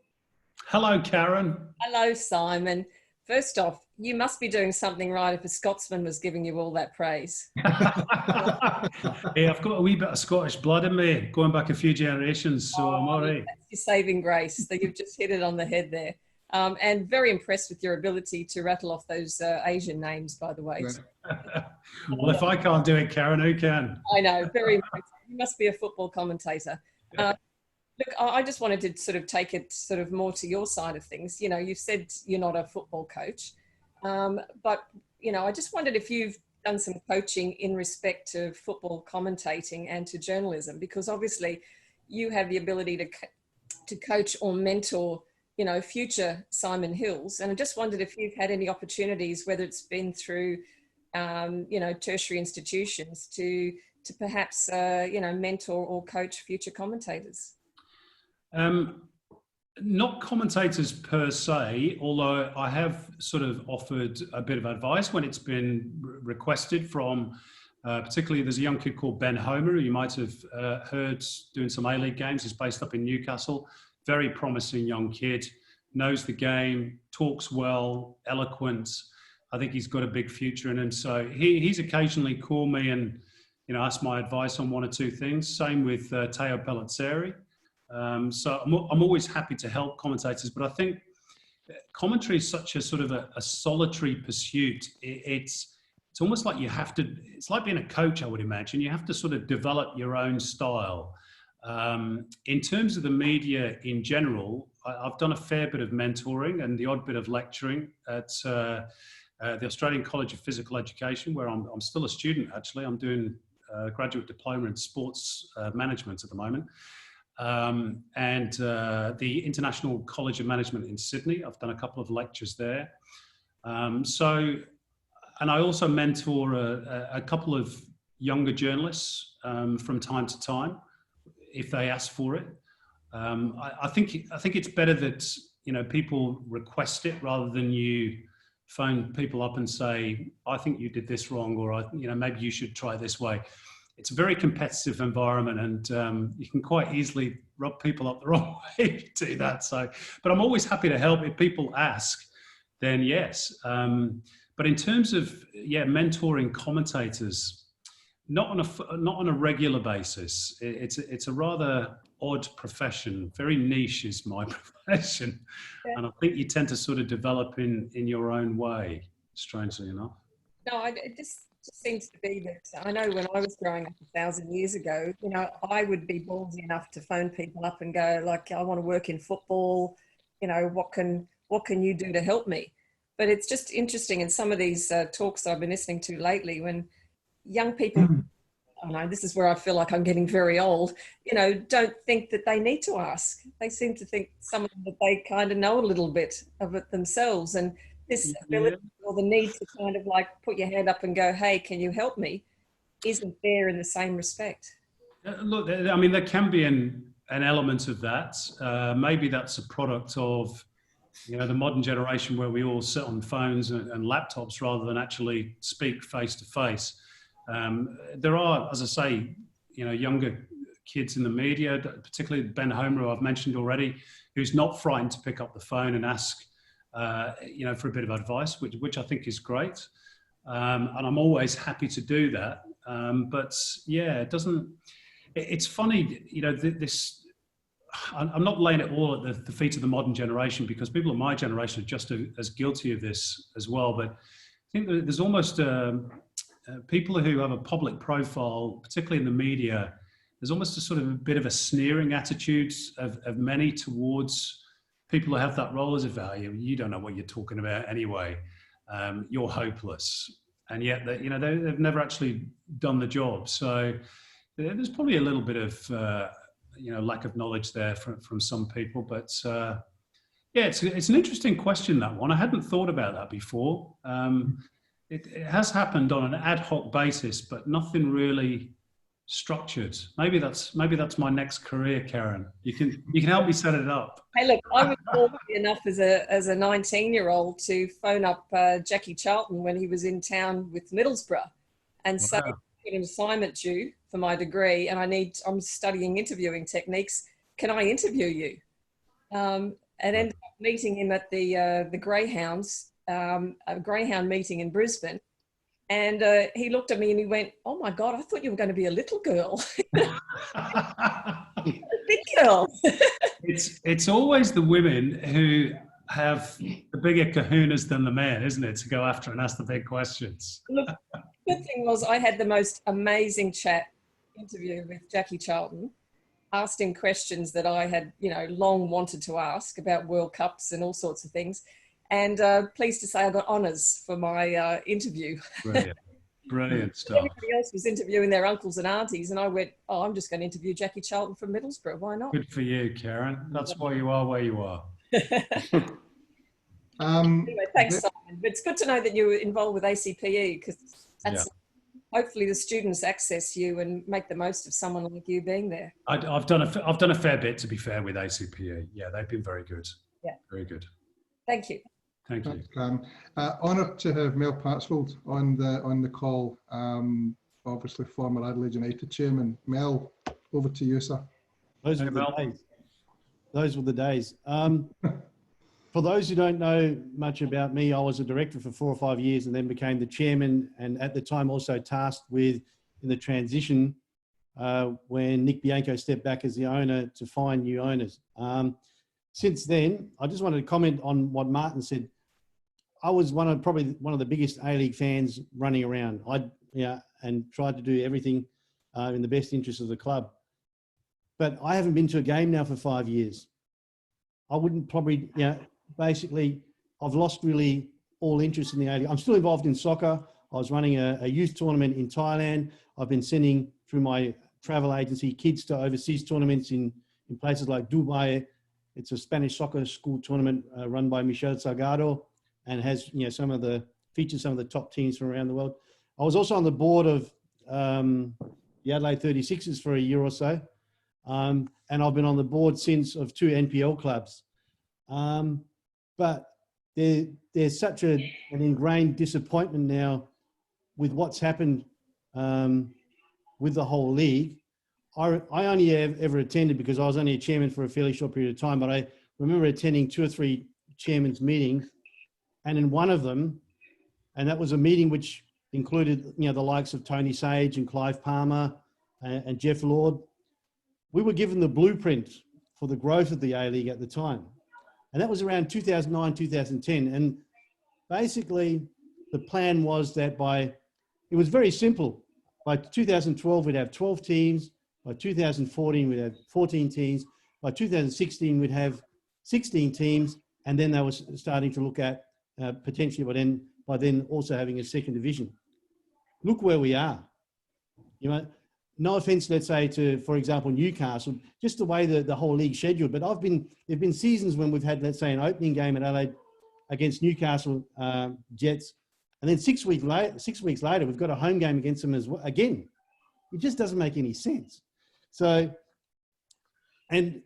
Hello, Karen. Hello, Simon. First off, you must be doing something right if a Scotsman was giving you all that praise. Hey, I've got a wee bit of Scottish blood in me, going back a few generations, so I'm all right. That's your saving grace. That you've just hit it on the head there. And very impressed with your ability to rattle off those Asian names, by the way. Well, if I can't do it, Karen, who can? I know, very impressive. You must be a football commentator. Look, I just wanted to sort of take it sort of more to your side of things. You know, you've said you're not a football coach, but, you know, I just wondered if you've done some coaching in respect to football commentating and to journalism, because obviously you have the ability to coach or mentor, you know, future Simon Hills. And I just wondered if you've had any opportunities, whether it's been through, you know, tertiary institutions to perhaps, you know, mentor or coach future commentators. Not commentators per se, although I have sort of offered a bit of advice when it's been requested from, particularly there's a young kid called Ben Homer, who you might have heard doing some A-League games. He's based up in Newcastle. Very promising young kid, knows the game, talks well, eloquent. I think he's got a big future in him. So he's occasionally called me and, you know, asked my advice on one or two things. Same with Teo Pellizzeri. So I'm always happy to help commentators, but I think commentary is such a sort of a solitary pursuit. It's almost like you have to, it's like being a coach, I would imagine. You have to sort of develop your own style. In terms of the media in general, I've done a fair bit of mentoring and the odd bit of lecturing at the Australian College of Physical Education, where I'm still a student, actually. I'm doing a graduate diploma in sports management at the moment. And the International College of Management in Sydney. I've done a couple of lectures there. And I also mentor a couple of younger journalists from time to time, if they ask for it. I think it's better that, you know, people request it rather than you phone people up and say, I think you did this wrong, or, you know, maybe you should try this way. It's a very competitive environment, and you can quite easily rub people up the wrong way to do that. So, but I'm always happy to help. If people ask, then yes. But in terms of, mentoring commentators, not on a regular basis. It's a rather odd profession. Very niche is my profession, and I think you tend to sort of develop in your own way, strangely enough. No, it just seems to be that I know when I was growing up 1,000 years ago, you know, I would be ballsy enough to phone people up and go, like, I want to work in football. You know, what can you do to help me? But it's just interesting in some of these talks I've been listening to lately, when young people, I know this is where I feel like I'm getting very old, you know, don't think that they need to ask. They seem to think some of them that they kind of know a little bit of it themselves. And this ability or the need to kind of like put your hand up and go, hey, can you help me, isn't there in the same respect. Look, I mean, there can be an element of that. Maybe that's a product of, you know, the modern generation where we all sit on phones and laptops rather than actually speak face to face. There are, as I say, you know, younger kids in the media, particularly Ben Homer, who I've mentioned already, who's not frightened to pick up the phone and ask, you know, for a bit of advice, which I think is great. And I'm always happy to do that. But yeah, it's funny, you know, I'm not laying it all at the feet of the modern generation, because people of my generation are just as guilty of this as well. But I think that there's almost people who have a public profile, particularly in the media, there's almost a sort of a bit of a sneering attitude of many towards people who have that role as a value. You don't know what you're talking about anyway. You're hopeless. And yet, you know, they've never actually done the job. So there's probably a little bit of, you know, lack of knowledge there from some people. But yeah, it's an interesting question, that one. I hadn't thought about that before. It has happened on an ad hoc basis, but nothing really structured. Maybe that's my next career, Karen. You can help me set it up. Hey, look, I was lucky enough as a 19-year-old to phone up Jackie Charlton when he was in town with Middlesbrough, and say, I've got an assignment due for my degree, and I'm studying interviewing techniques. Can I interview you? And ended up meeting him at the Greyhounds, a Greyhound meeting in Brisbane. And he looked at me and he went, oh my God, I thought you were going to be a little girl. A big girl. It's always the women who have the bigger kahunas than the man, isn't it, to go after and ask the big questions. Look, the good thing was I had the most amazing interview with Jackie Charlton. Asked him questions that I had, you know, long wanted to ask about World Cups and all sorts of things. And pleased to say I got honours for my interview. Brilliant stuff. Everybody else was interviewing their uncles and aunties, and I went, oh, I'm just going to interview Jackie Charlton from Middlesbrough. Why not? Good for you, Karen. That's why you are where you are. Anyway, thanks, Simon. But it's good to know that you were involved with ACPE, because that's hopefully the students access you and make the most of someone like you being there. I've done a fair bit, to be fair, with ACPE. Yeah, they've been very good. Yeah, very good. Thank you. Thank you. Honoured to have Mel Patsfield on the call. Obviously, former Adelaide United chairman. Mel, over to you, sir. Those were the days. Those were the days. For those who don't know much about me, I was a director for 4 or 5 years and then became the chairman, and at the time also tasked with, in the transition, when Nick Bianco stepped back as the owner, to find new owners. Since then, I just wanted to comment on what Martin said. I was probably one of the biggest A-League fans running around. And tried to do everything in the best interest of the club. But I haven't been to a game now for 5 years. I wouldn't probably, basically, I've lost really all interest in the A-League. I'm still involved in soccer. I was running a youth tournament in Thailand. I've been sending through my travel agency kids to overseas tournaments in places like Dubai. It's a Spanish soccer school tournament run by Michel Salgado, and has features some of the top teams from around the world. I was also on the board of the Adelaide 36ers for a year or so, and I've been on the board since of 2 NPL clubs. But there's such an ingrained disappointment now with what's happened with the whole league. I only ever attended because I was only a chairman for a fairly short period of time, but I remember attending 2 or 3 chairman's meetings, and in one of them, and that was a meeting which included, the likes of Tony Sage and Clive Palmer and Jeff Lord. We were given the blueprint for the growth of the A-League at the time. And that was around 2009, 2010. And basically the plan was that it was very simple. By 2012, we'd have 12 teams. By 2014, we'd have 14 teams. By 2016, we'd have 16 teams. And then they were starting to look at potentially by then also having a second division. Look where we are. No offense, let's say, to, for example, Newcastle, just the way the whole league scheduled. But there've been seasons when we've had, let's say, an opening game at Adelaide against Newcastle Jets, and then 6 weeks later, we've got a home game against them as well. Again, it just doesn't make any sense. So, and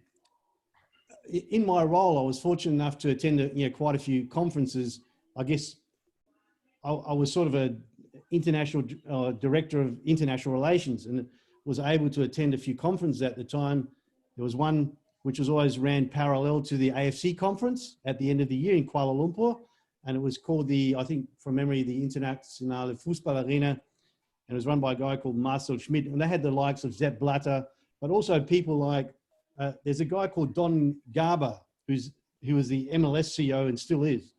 in my role, I was fortunate enough to attend quite a few conferences. I guess I was sort of a international director of international relations, and was able to attend a few conferences at the time. There was one which was always ran parallel to the AFC conference at the end of the year in Kuala Lumpur, and it was called I think from memory, the Internationale Fußball Arena, and it was run by a guy called Marcel Schmidt, and they had the likes of Sepp Blatter, but also people like there's a guy called Don Garber who was the MLS CEO and still is,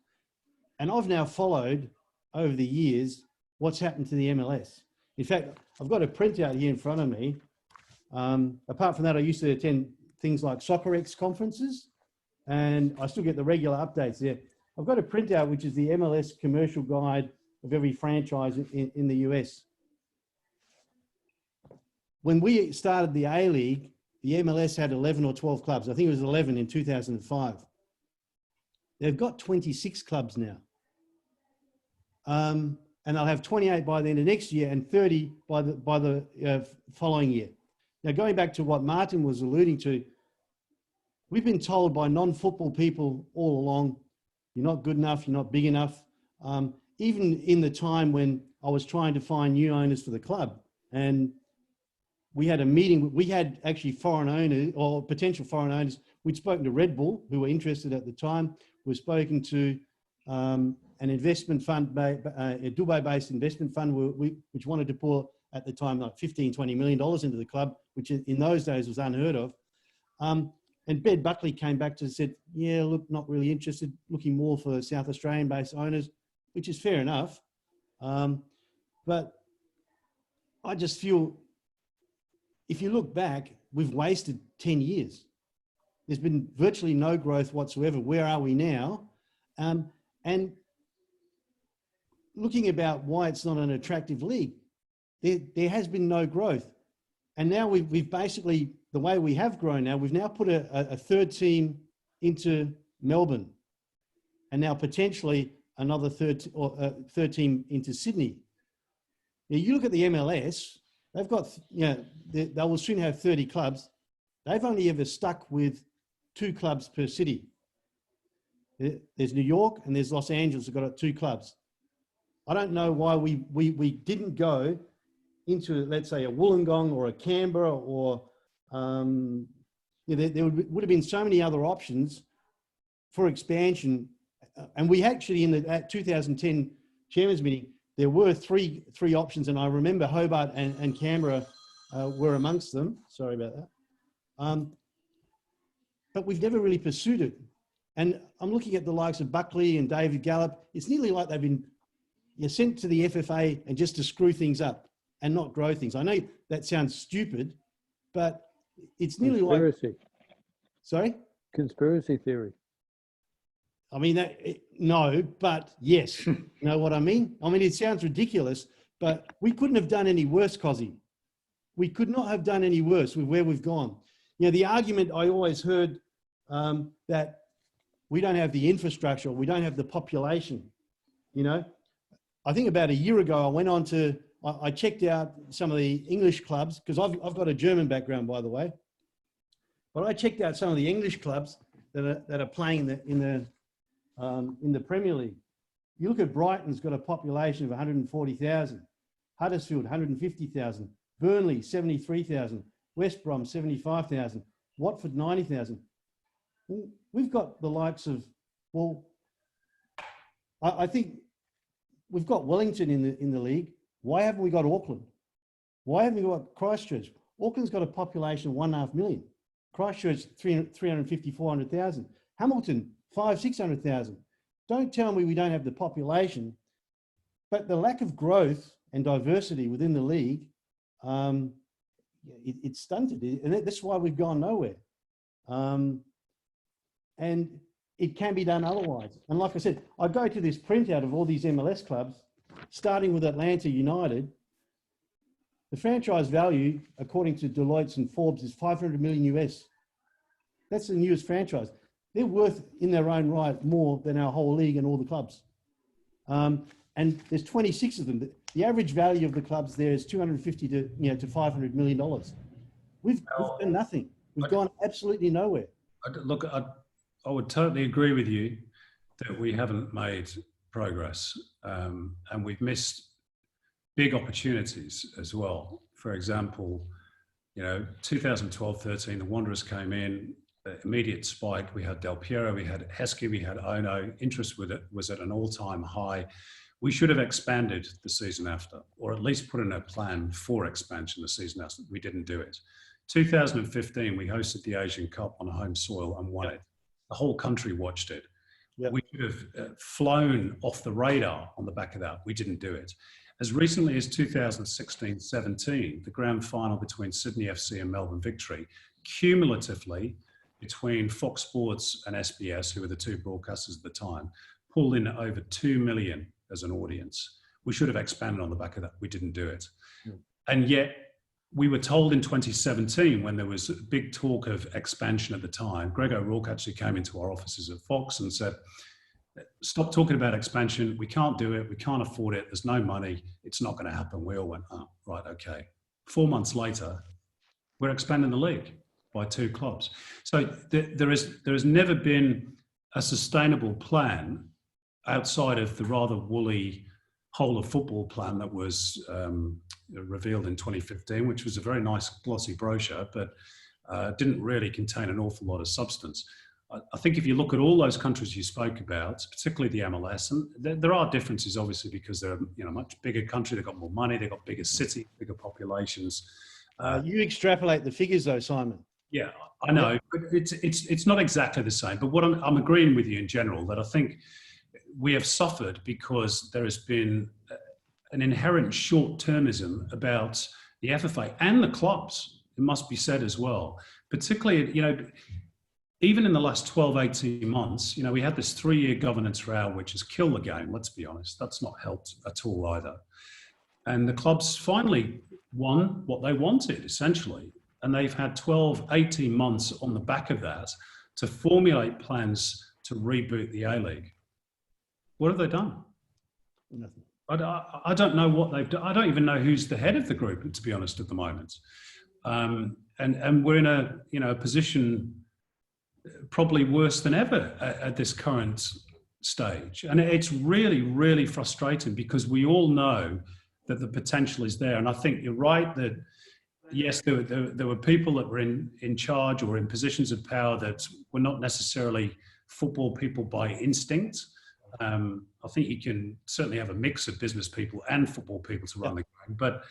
and I've now followed over the years what's happened to the MLS. In fact, I've got a printout here in front of me. Apart from that, I used to attend things like SoccerX conferences, and I still get the regular updates there. I've got a printout, which is the MLS commercial guide of every franchise in the US. When we started the A-League, the MLS had 11 or 12 clubs. I think it was 11 in 2005. They've got 26 clubs now. And they'll have 28 by the end of next year and 30 by the following year. Now, going back to what Martin was alluding to, we've been told by non-football people all along, you're not good enough, you're not big enough. Even in the time when I was trying to find new owners for the club, and we had a meeting, we had actually foreign owners or potential foreign owners. We'd spoken to Red Bull, who were interested at the time. We've spoken to an investment fund, a Dubai-based investment fund, which wanted to pour at the time like $15–20 million into the club, which in those days was unheard of. And Ben Buckley came back to said, yeah, look, not really interested, looking more for South Australian-based owners, which is fair enough. But I just feel, if you look back, we've wasted 10 years. There's been virtually no growth whatsoever. Where are we now? And looking about why it's not an attractive league, there has been no growth. And now we've basically, the way we have grown now, we've now put a third team into Melbourne, and now potentially another third team into Sydney. Now you look at the MLS, they've got, they will soon have 30 clubs. They've only ever stuck with 2 clubs per city. There's New York and there's Los Angeles who've got 2 clubs. I don't know why we didn't go into, let's say, a Wollongong or a Canberra, or there would have been so many other options for expansion. And we actually, at 2010 chairman's meeting, there were three options, and I remember Hobart and Canberra were amongst them. Sorry about that. But we've never really pursued it. And I'm looking at the likes of Buckley and David Gallup. It's nearly like they've been sent to the FFA and just to screw things up and not grow things. I know that sounds stupid, but it's nearly Conspiracy. like... Sorry? Conspiracy theory. I mean, no, but yes. You know what I mean? I mean, it sounds ridiculous, but we couldn't have done any worse, Cozzy. We could not have done any worse with where we've gone. You know, the argument I always heard that we don't have the infrastructure, we don't have the population, you know. I think about a year ago, I went on to, I checked out some of the English clubs, because I've got a German background, by the way. But I checked out some of the English clubs that are playing in the Premier League. You look at Brighton's got a population of 140,000, Huddersfield 150,000, Burnley 73,000, West Brom 75,000, Watford 90,000. We've got the likes of, well, I think we've got Wellington in the league. Why haven't we got Auckland? Why haven't we got Christchurch? Auckland's got a population of 1.5 million. Christchurch 350, 400,000. Hamilton 500, 600,000. Don't tell me we don't have the population, but the lack of growth and diversity within the league, it's stunted, and that's why we've gone nowhere. And it can be done otherwise. And like I said, I go to this printout of all these MLS clubs, starting with Atlanta United. The franchise value, according to Deloitte and Forbes, is 500 million US. That's the newest franchise. They're worth, in their own right, more than our whole league and all the clubs. And there's 26 of them. The average value of the clubs there is 250 to 500 million dollars. We've done nothing. We've gone absolutely nowhere. Look, I would totally agree with you that we haven't made progress, and we've missed big opportunities as well. For example, 2012-13, the Wanderers came in, immediate spike. We had Del Piero, we had Heskey, we had Ono. Interest with it was at an all-time high. We should have expanded the season after, or at least put in a plan for expansion the season after. We didn't do it. 2015, we hosted the Asian Cup on home soil and won it. The whole country watched it. Yep. We could have flown off the radar on the back of that. We didn't do it. As recently as 2016-17, the grand final between Sydney FC and Melbourne Victory, cumulatively between Fox Sports and SBS, who were the two broadcasters at the time, pulled in over 2 million as an audience. We should have expanded on the back of that. We didn't do it. Yep. And yet, we were told in 2017, when there was big talk of expansion at the time, Greg O'Rourke actually came into our offices at Fox and said, stop talking about expansion. We can't do it. We can't afford it. There's no money. It's not going to happen. We all went, oh, right, okay. 4 months later, we're expanding the league by 2 clubs. So there has never been a sustainable plan outside of the rather woolly whole of football plan that was revealed in 2015, which was a very nice glossy brochure, but didn't really contain an awful lot of substance. I think if you look at all those countries you spoke about, particularly the MLS, and there are differences obviously because they're a much bigger country, they've got more money, they've got bigger cities, bigger populations. You extrapolate the figures though, Simon. Yeah, I know, but it's not exactly the same. But what I'm agreeing with you in general, that I think we have suffered because there has been an inherent short-termism about the FFA and the clubs, it must be said as well. Particularly, even in the last 12, 18 months, we had this 3-year governance row, which has killed the game, let's be honest. That's not helped at all either. And the clubs finally won what they wanted, essentially. And they've had 12, 18 months on the back of that to formulate plans to reboot the A-League. What have they done? Nothing. I don't know what they've done. I don't even know who's the head of the group, to be honest, at the moment. And we're in a position probably worse than ever at this current stage. And it's really, really frustrating because we all know that the potential is there. And I think you're right that, yes, there were people that were in charge or in positions of power that were not necessarily football people by instinct. I think you can certainly have a mix of business people and football people to run the game, but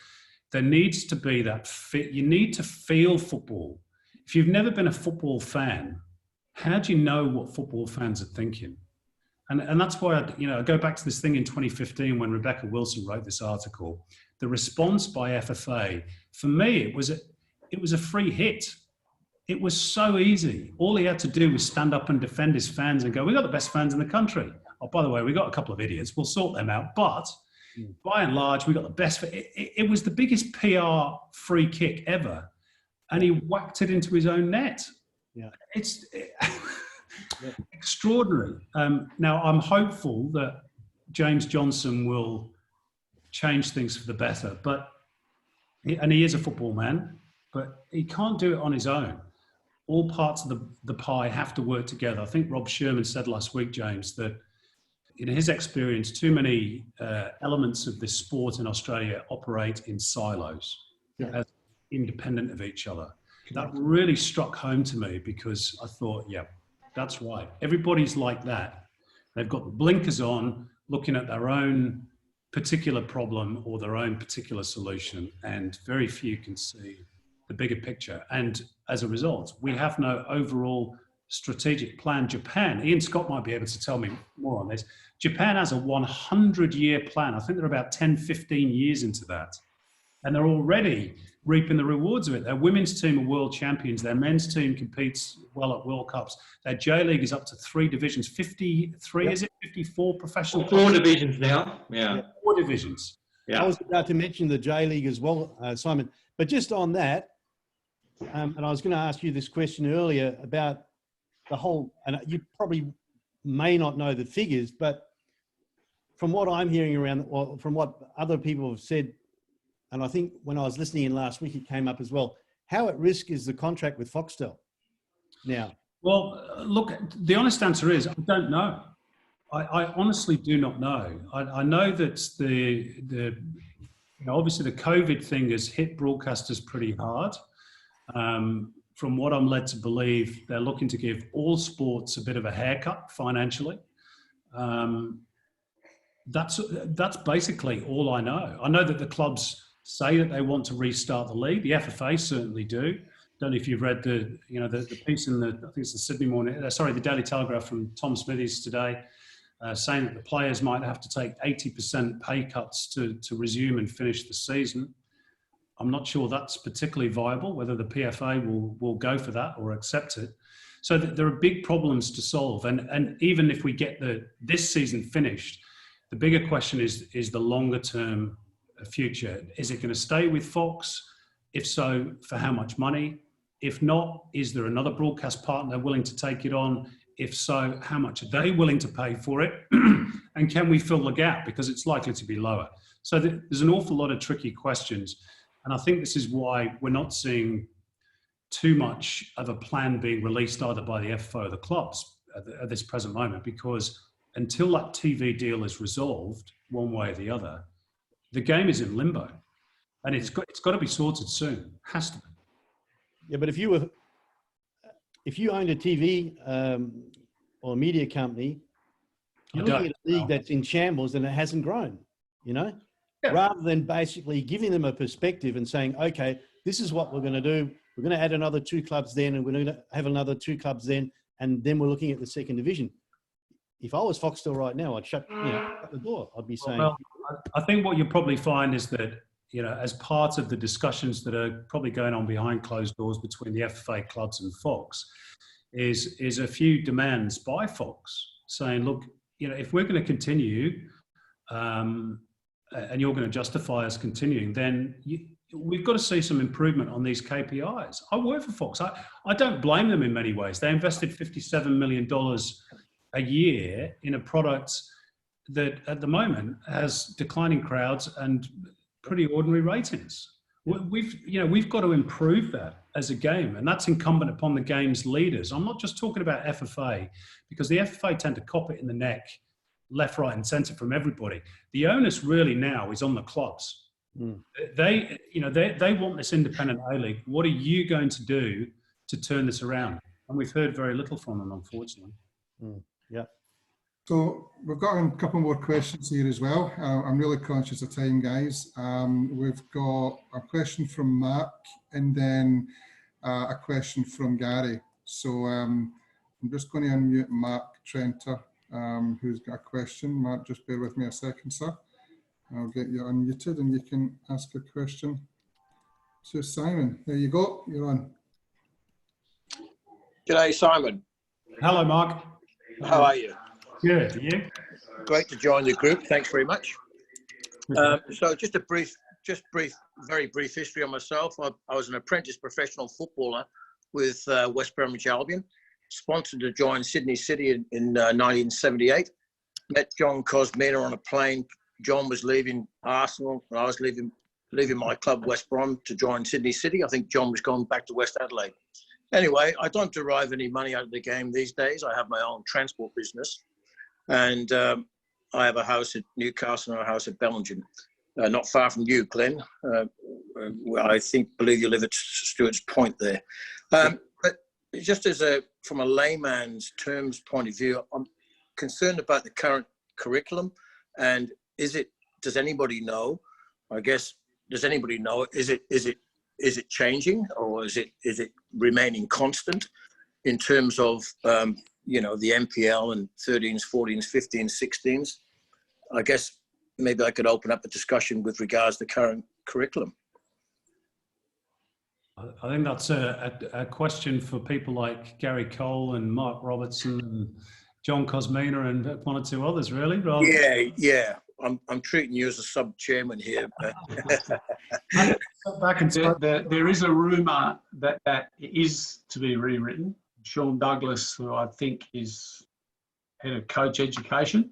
there needs to be that fit. You need to feel football. If you've never been a football fan, how do you know what football fans are thinking? And that's why I go back to this thing in 2015 when Rebecca Wilson wrote this article. The response by FFA, for me, it was a free hit. it was so easy. All he had to do was stand up and defend his fans and go, "We got the best fans in the country. Oh, by the way, we got a couple of idiots. We'll sort them out. But by and large, we got the best." It was the biggest PR free kick ever, and he whacked it into his own net. Yeah, it's extraordinary. Now, I'm hopeful that James Johnson will change things for the better, and he is a football man, but he can't do it on his own. All parts of the pie have to work together. I think Rob Sherman said last week, James, that in his experience, too many elements of this sport in Australia operate in silos, as independent of each other. That really struck home to me because I thought, yeah, that's right. Everybody's like that. They've got the blinkers on, looking at their own particular problem or their own particular solution, and very few can see the bigger picture. And as a result, we have no overall strategic plan. Japan, Ian Scott might be able to tell me more on this. Japan has a 100-year plan. I think they're about 10, 15 years into that. And they're already reaping the rewards of it. Their women's team are world champions. Their men's team competes well at World Cups. Their J-League is up to 3 divisions. 53, is it? 54 professional? 4 divisions now, yeah. 4 divisions. Yeah. I was about to mention the J-League as well, Simon. But just on that, and I was going to ask you this question earlier about the whole, and you probably may not know the figures, but from what I'm hearing around, or from what other people have said, and I think when I was listening in last week, it came up as well. How at risk is the contract with Foxtel now? Well, look, the honest answer is I don't know. I honestly do not know. I know that obviously the COVID thing has hit broadcasters pretty hard. From what I'm led to believe, they're looking to give all sports a bit of a haircut financially. That's basically all I know. I know that the clubs say that they want to restart the league. The FFA certainly do. Don't know if you've read the piece in I think it's the Sydney Morning, the Daily Telegraph from Tom Smithies today, saying that the players might have to take 80% pay cuts to resume and finish the season. I'm not sure that's particularly viable, whether the PFA will go for that or accept it. So there are big problems to solve. And even if we get this season finished, the bigger question is the longer term future. Is it going to stay with Fox? If so, for how much money? If not, is there another broadcast partner willing to take it on? If so, how much are they willing to pay for it? And can we fill the gap? Because it's likely to be lower. So there's an awful lot of tricky questions. And I think this is why we're not seeing too much of a plan being released either by the FFO or the clubs at this present moment, because until that TV deal is resolved one way or the other, the game is in limbo. And it's got to be sorted soon. Has to be. Yeah, but if you owned a TV or a media company, you're looking at a league that's in shambles and it hasn't grown, rather than basically giving them a perspective and saying, okay, this is what we're going to do. We're going to add another 2 clubs then, and we're going to have another 2 clubs then, and then we're looking at the second division. If I was Foxtel right now, I'd shut the door. I'd be saying... Well, I think what you'll probably find is that, as part of the discussions that are probably going on behind closed doors between the FFA clubs and Fox, is a few demands by Fox saying, look, if we're going to continue and you're going to justify us continuing, then we've got to see some improvement on these KPIs. I work for Fox. I don't blame them in many ways. They invested $57 million a year in a product that at the moment has declining crowds and pretty ordinary ratings. We've got to improve that as a game, and that's incumbent upon the game's leaders. I'm not just talking about FFA, because the FFA tend to cop it in the neck, left, right, and centre from everybody. The onus really now is on the clubs. They want this independent A-League. What are you going to do to turn this around? And we've heard very little from them, unfortunately. Yeah. So we've got a couple more questions here as well. I'm really conscious of time, guys. We've got a question from Mark and then a question from Gary. So I'm just going to unmute Mark Trenter, who's got a question. Mark, just bear with me a second, sir. I'll get you unmuted and you can ask a question to Simon. There you go, you're on. G'day, Simon. Hello, Mark. How are you? Good. Are you? Great to join the group. Thanks very much. So just a very brief history on myself. I was an apprentice professional footballer with West Bromwich Albion, sponsored to join Sydney City in 1978. Met John Cosmina on a plane. John was leaving Arsenal, and I was leaving my club, West Brom, to join Sydney City. I think John was going back to West Adelaide. Anyway, I don't derive any money out of the game these days. I have my own transport business, and I have a house at Newcastle and a house at Bellingen, not far from you, Glenn. I believe you live at Stewart's Point there. But just from a layman's terms point of view, I'm concerned about the current curriculum, and does anybody know? I guess, does anybody know? Is it changing, or is it remaining constant in terms of the NPL and 13s, 14s, 15s, 16s? I guess maybe I could open up a discussion with regards to current curriculum. I think that's a question for people like Gary Cole and Mark Robertson and John Cosmina and one or two others, really. Yeah. I'm treating you as a sub-chairman here. There is a rumour that it is to be rewritten. Sean Douglas, who I think is head of coach education,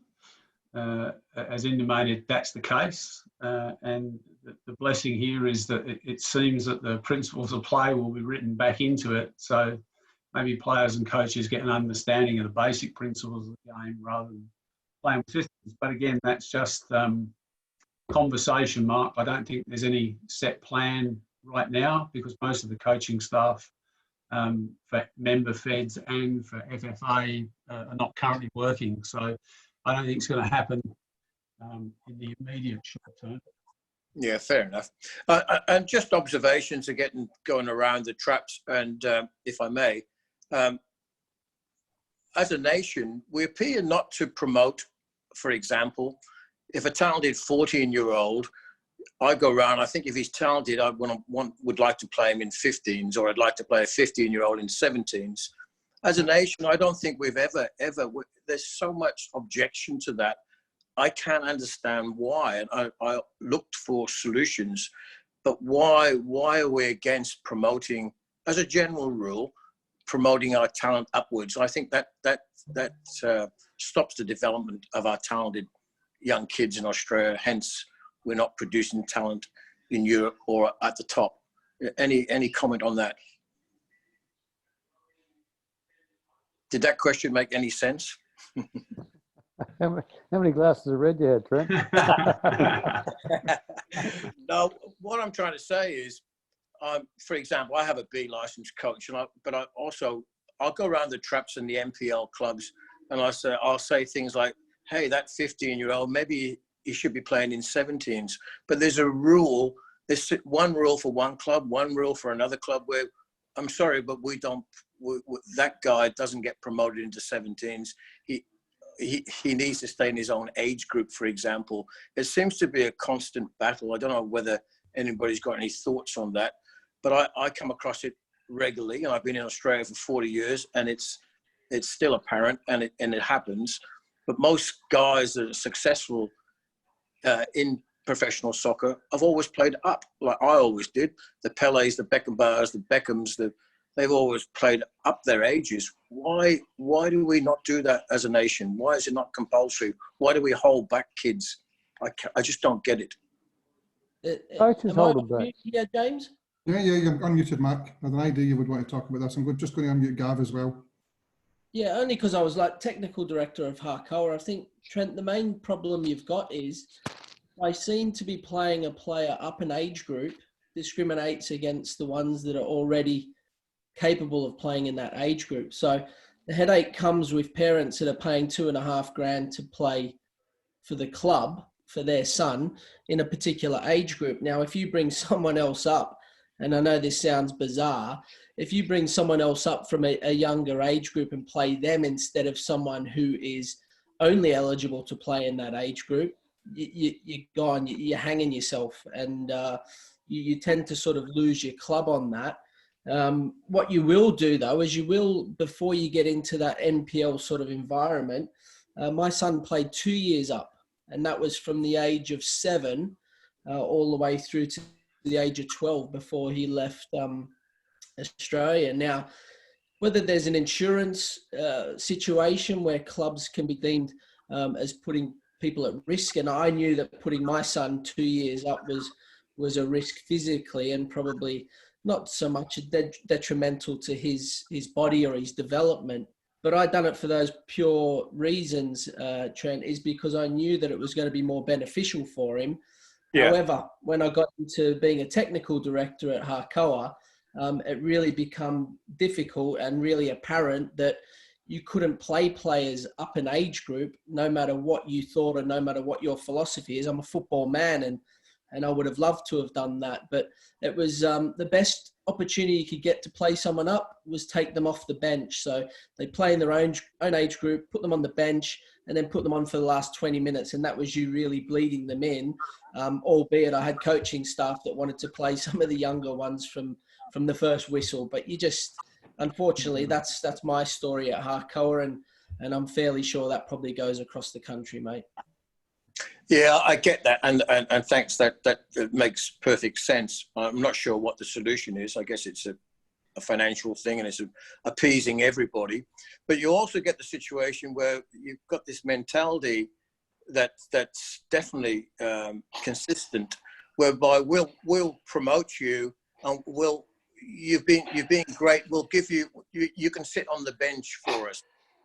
has intimated that's the case. And the blessing here is that it seems that the principles of play will be written back into it. So maybe players and coaches get an understanding of the basic principles of the game rather than playing with systems. But again, that's just conversation, Mark. I don't think there's any set plan right now, because most of the coaching staff for member feds and for FFA are not currently working. So I don't think it's going to happen in the immediate short term. Yeah, fair enough. And just observations are going around the traps. And if I may, as a nation, we appear not to promote, for example, if a talented 14-year-old, I go around, I think if he's talented, I would like to play him in 15s, or I'd like to play a 15-year-old in 17s. As a nation, I don't think we've ever, there's so much objection to that. I can't understand why, and I looked for solutions, but why are we against promoting, as a general rule, promoting our talent upwards? I think that stops the development of our talented young kids in Australia. Hence, we're not producing talent in Europe or at the top. Any comment on that? Did that question make any sense? How many glasses of red you had, Trent? No, what I'm trying to say is, for example, I have a B licensed coach, but I'll go around the traps and the NPL clubs, and I'll say things like, "Hey, that 15-year-old, maybe he should be playing in 17s." But there's a rule. There's one rule for one club, one rule for another club. Where, I'm sorry, but that guy doesn't get promoted into 17s. He needs to stay in his own age group, for example. It seems to be a constant battle. I don't know whether anybody's got any thoughts on that, but I come across it regularly, and I've been in Australia for 40 years, and it's still apparent, and it happens. But most guys that are successful in professional soccer have always played up, like I always did. The Pelés, the Beckenbauers, the Beckhams, they've always played up their ages. Why do we not do that as a nation? Why is it not compulsory? Why do we hold back kids? I just don't get it. Coaches hold them back. Yeah, James? Yeah, you're unmuted, Mark. I had an idea you would want to talk about this. I'm just going to unmute Gav as well. Yeah, only because I was like technical director of Harcoa. I think, Trent, the main problem you've got is I seem to be playing a player up an age group discriminates against the ones that are already capable of playing in that age group. So the headache comes with parents that are paying $2,500 to play for the club for their son in a particular age group. Now, if you bring someone else up, and I know this sounds bizarre, if you bring someone else up from a younger age group and play them instead of someone who is only eligible to play in that age group, you're gone, you're hanging yourself, and you tend to sort of lose your club on that. What you will do though is you will, before you get into that NPL sort of environment, my son played 2 years up, and that was from the age of 7 all the way through to the age of 12 before he left Australia. Now, whether there's an insurance situation where clubs can be deemed as putting people at risk, and I knew that putting my son 2 years up was a risk physically and probably not so much detrimental to his body or his development. But I'd done it for those pure reasons, Trent, is because I knew that it was going to be more beneficial for him. Yeah. However, when I got into being a technical director at Harcoa, it really became difficult and really apparent that you couldn't play players up an age group, no matter what you thought or no matter what your philosophy is. I'm a football man, and I would have loved to have done that. But it was the best opportunity you could get to play someone up was take them off the bench. So they play in their own age group, put them on the bench, and then put them on for the last 20 minutes. And that was you really bleeding them in, albeit I had coaching staff that wanted to play some of the younger ones from the first whistle. But you just, unfortunately, that's my story at Harcoa, and I'm fairly sure that probably goes across the country, mate. Yeah, I get that, and thanks. That makes perfect sense. I'm not sure what the solution is. I guess it's a financial thing, and it's appeasing everybody. But you also get the situation where you've got this mentality that's definitely consistent, whereby we'll promote you, and you've been great. We'll give you can sit on the bench for us.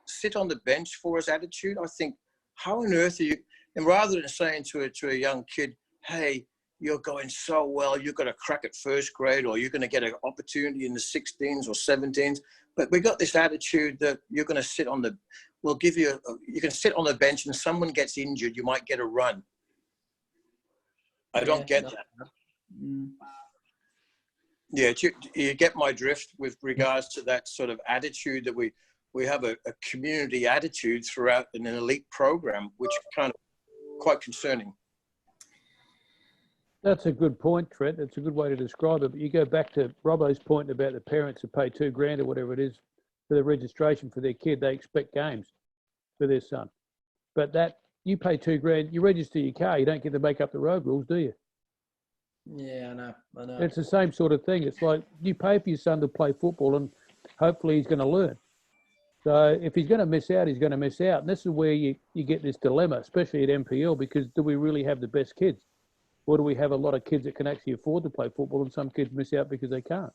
Sit on the bench for us attitude. I think, how on earth are you? And rather than saying to a young kid, hey, you're going so well, you're going to crack at first grade, or you're going to get an opportunity in the 16s or 17s. But we got this attitude that you're going to sit on the, we'll give you, you can sit on the bench, and someone gets injured, you might get a run. I don't get that. Yeah, you get my drift with regards to that sort of attitude that we have a community attitude throughout an elite program, which kind of quite concerning. That's a good point, Trent. It's a good way to describe it. But you go back to Robbo's point about the parents who pay $2,000 or whatever it is for the registration for their kid. They expect games for their son. But that you pay $2,000, you register your car, you don't get to make up the road rules, do you? Yeah, I know. It's the same sort of thing. It's like you pay for your son to play football, and hopefully he's going to learn. So if he's going to miss out, he's going to miss out. And this is where you get this dilemma, especially at NPL, because do we really have the best kids? Or do we have a lot of kids that can actually afford to play football, and some kids miss out because they can't?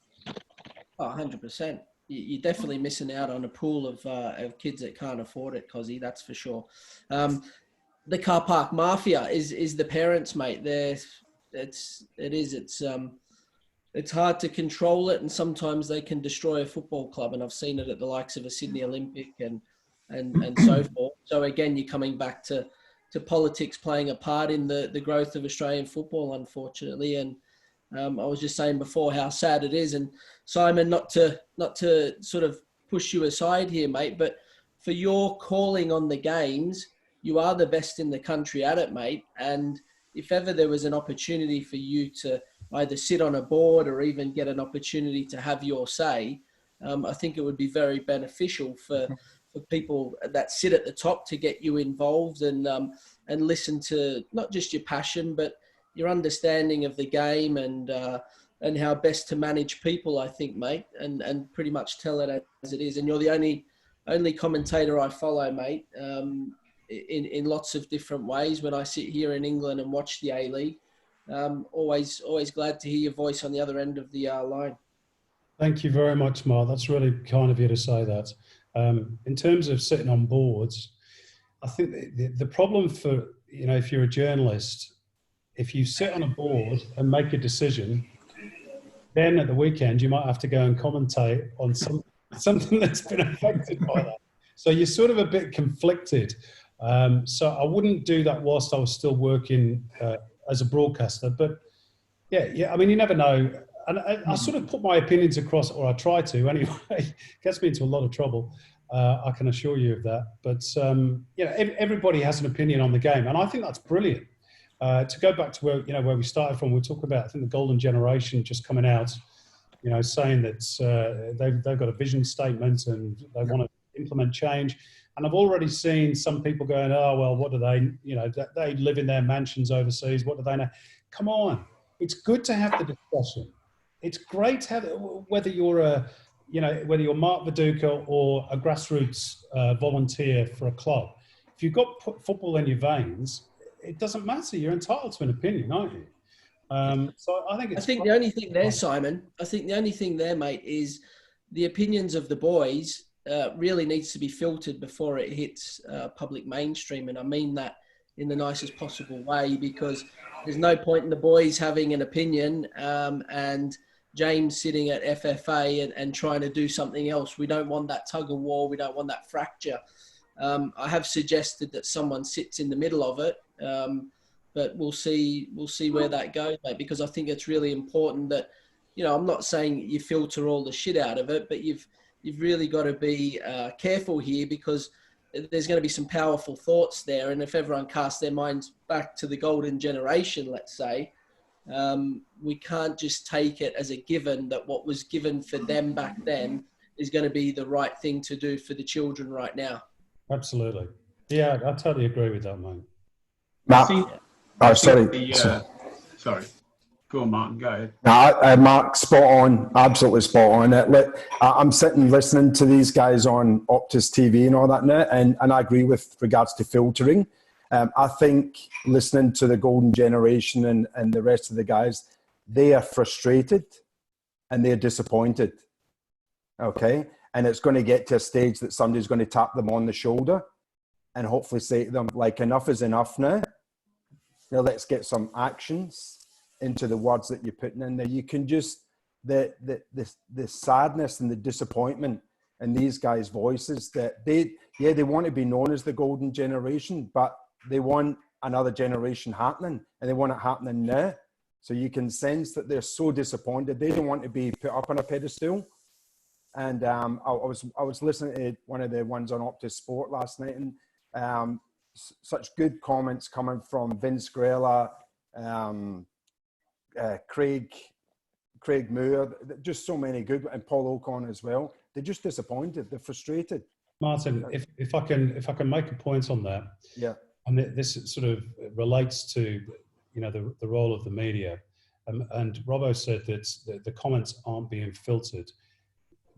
Oh, 100%. You're definitely missing out on a pool of kids that can't afford it, Cozzy, that's for sure. The car park mafia is the parents, mate. It's hard to control it, and sometimes they can destroy a football club. And I've seen it at the likes of a Sydney Olympic and so forth. So again, you're coming back to politics playing a part in the growth of Australian football, unfortunately. And I was just saying before how sad it is. And Simon, not to sort of push you aside here, mate, but for your calling on the games, you are the best in the country at it, mate. And if ever there was an opportunity for you to either sit on a board or even get an opportunity to have your say, I think it would be very beneficial for people that sit at the top to get you involved and listen to not just your passion, but your understanding of the game and how best to manage people, I think, mate, and pretty much tell it as it is. And you're the only commentator I follow, mate, in lots of different ways when I sit here in England and watch the A-League. Always glad to hear your voice on the other end of the line. Thank you very much, Mark. That's really kind of you to say that. In terms of sitting on boards, I think the problem for, if you're a journalist, if you sit on a board and make a decision, then at the weekend you might have to go and commentate on something that's been affected by that. So you're sort of a bit conflicted. So I wouldn't do that whilst I was still working as a broadcaster. But yeah, I mean, you never know. And I sort of put my opinions across, or I try to anyway. It gets me into a lot of trouble. I can assure you of that. But everybody has an opinion on the game, and I think that's brilliant. To go back to where we started from, we talk about, I think, the golden generation just coming out. saying that they've got a vision statement and they want to implement change. And I've already seen some people going, oh, well, what do they, they live in their mansions overseas. What do they know? Come on. It's good to have the discussion. It's great to have, whether you're whether you're Mark Viduka or a grassroots volunteer for a club. If you've got football in your veins, it doesn't matter. You're entitled to an opinion, aren't you? So I think the only thing there, Simon, mate, is the opinions of the boys really needs to be filtered before it hits public mainstream. And I mean that in the nicest possible way, because there's no point in the boys having an opinion and James sitting at FFA and trying to do something else. We don't want that tug of war. We don't want that fracture. I have suggested that someone sits in the middle of it, but we'll see where that goes, mate, because I think it's really important that, I'm not saying you filter all the shit out of it, but you've really got to be careful here, because there's going to be some powerful thoughts there. And if everyone casts their minds back to the golden generation, let's say, we can't just take it as a given that what was given for them back then is going to be the right thing to do for the children right now. Absolutely. Yeah, I totally agree with that, mate. Sorry. Go on, Martin, go ahead. No, Mark, spot on, absolutely spot on. I'm sitting listening to these guys on Optus TV and all that now, and I agree with regards to filtering. I think listening to the golden generation and the rest of the guys, they are frustrated and they're disappointed, okay? And it's going to get to a stage that somebody's going to tap them on the shoulder and hopefully say to them, like, enough is enough now. Now let's get some actions into the words that you're putting in there. You can just, the sadness and the disappointment in these guys' voices, that they want to be known as the golden generation, but they want another generation happening, and they want it happening now. So you can sense that they're so disappointed. They don't want to be put up on a pedestal. And I was listening to one of the ones on Optus Sport last night, and such good comments coming from Vince Grella, Craig Moore, just so many good, and Paul Ocon as well. They're just disappointed. They're frustrated. Martin, if I can make a point on that. Yeah. And this sort of relates to, the role of the media. And Robbo said that the comments aren't being filtered.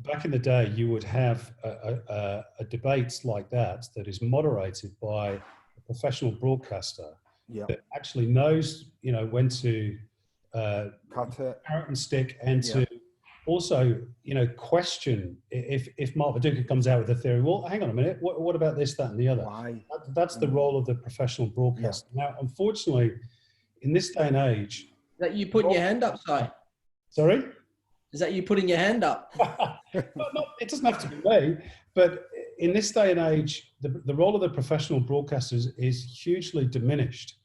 Back in the day, you would have a debate like that is moderated by a professional broadcaster that actually knows, when to cut it, carrot and stick, and to also, question if Mark Viduka comes out with a theory. Well, hang on a minute. What about this, that, and the other? Why? That's the role of the professional broadcaster. Now, unfortunately, in this day and age, is that you putting your hand up, Si? Sorry? Is that you putting your hand up? It doesn't have to be me, but in this day and age, the role of the professional broadcasters is hugely diminished.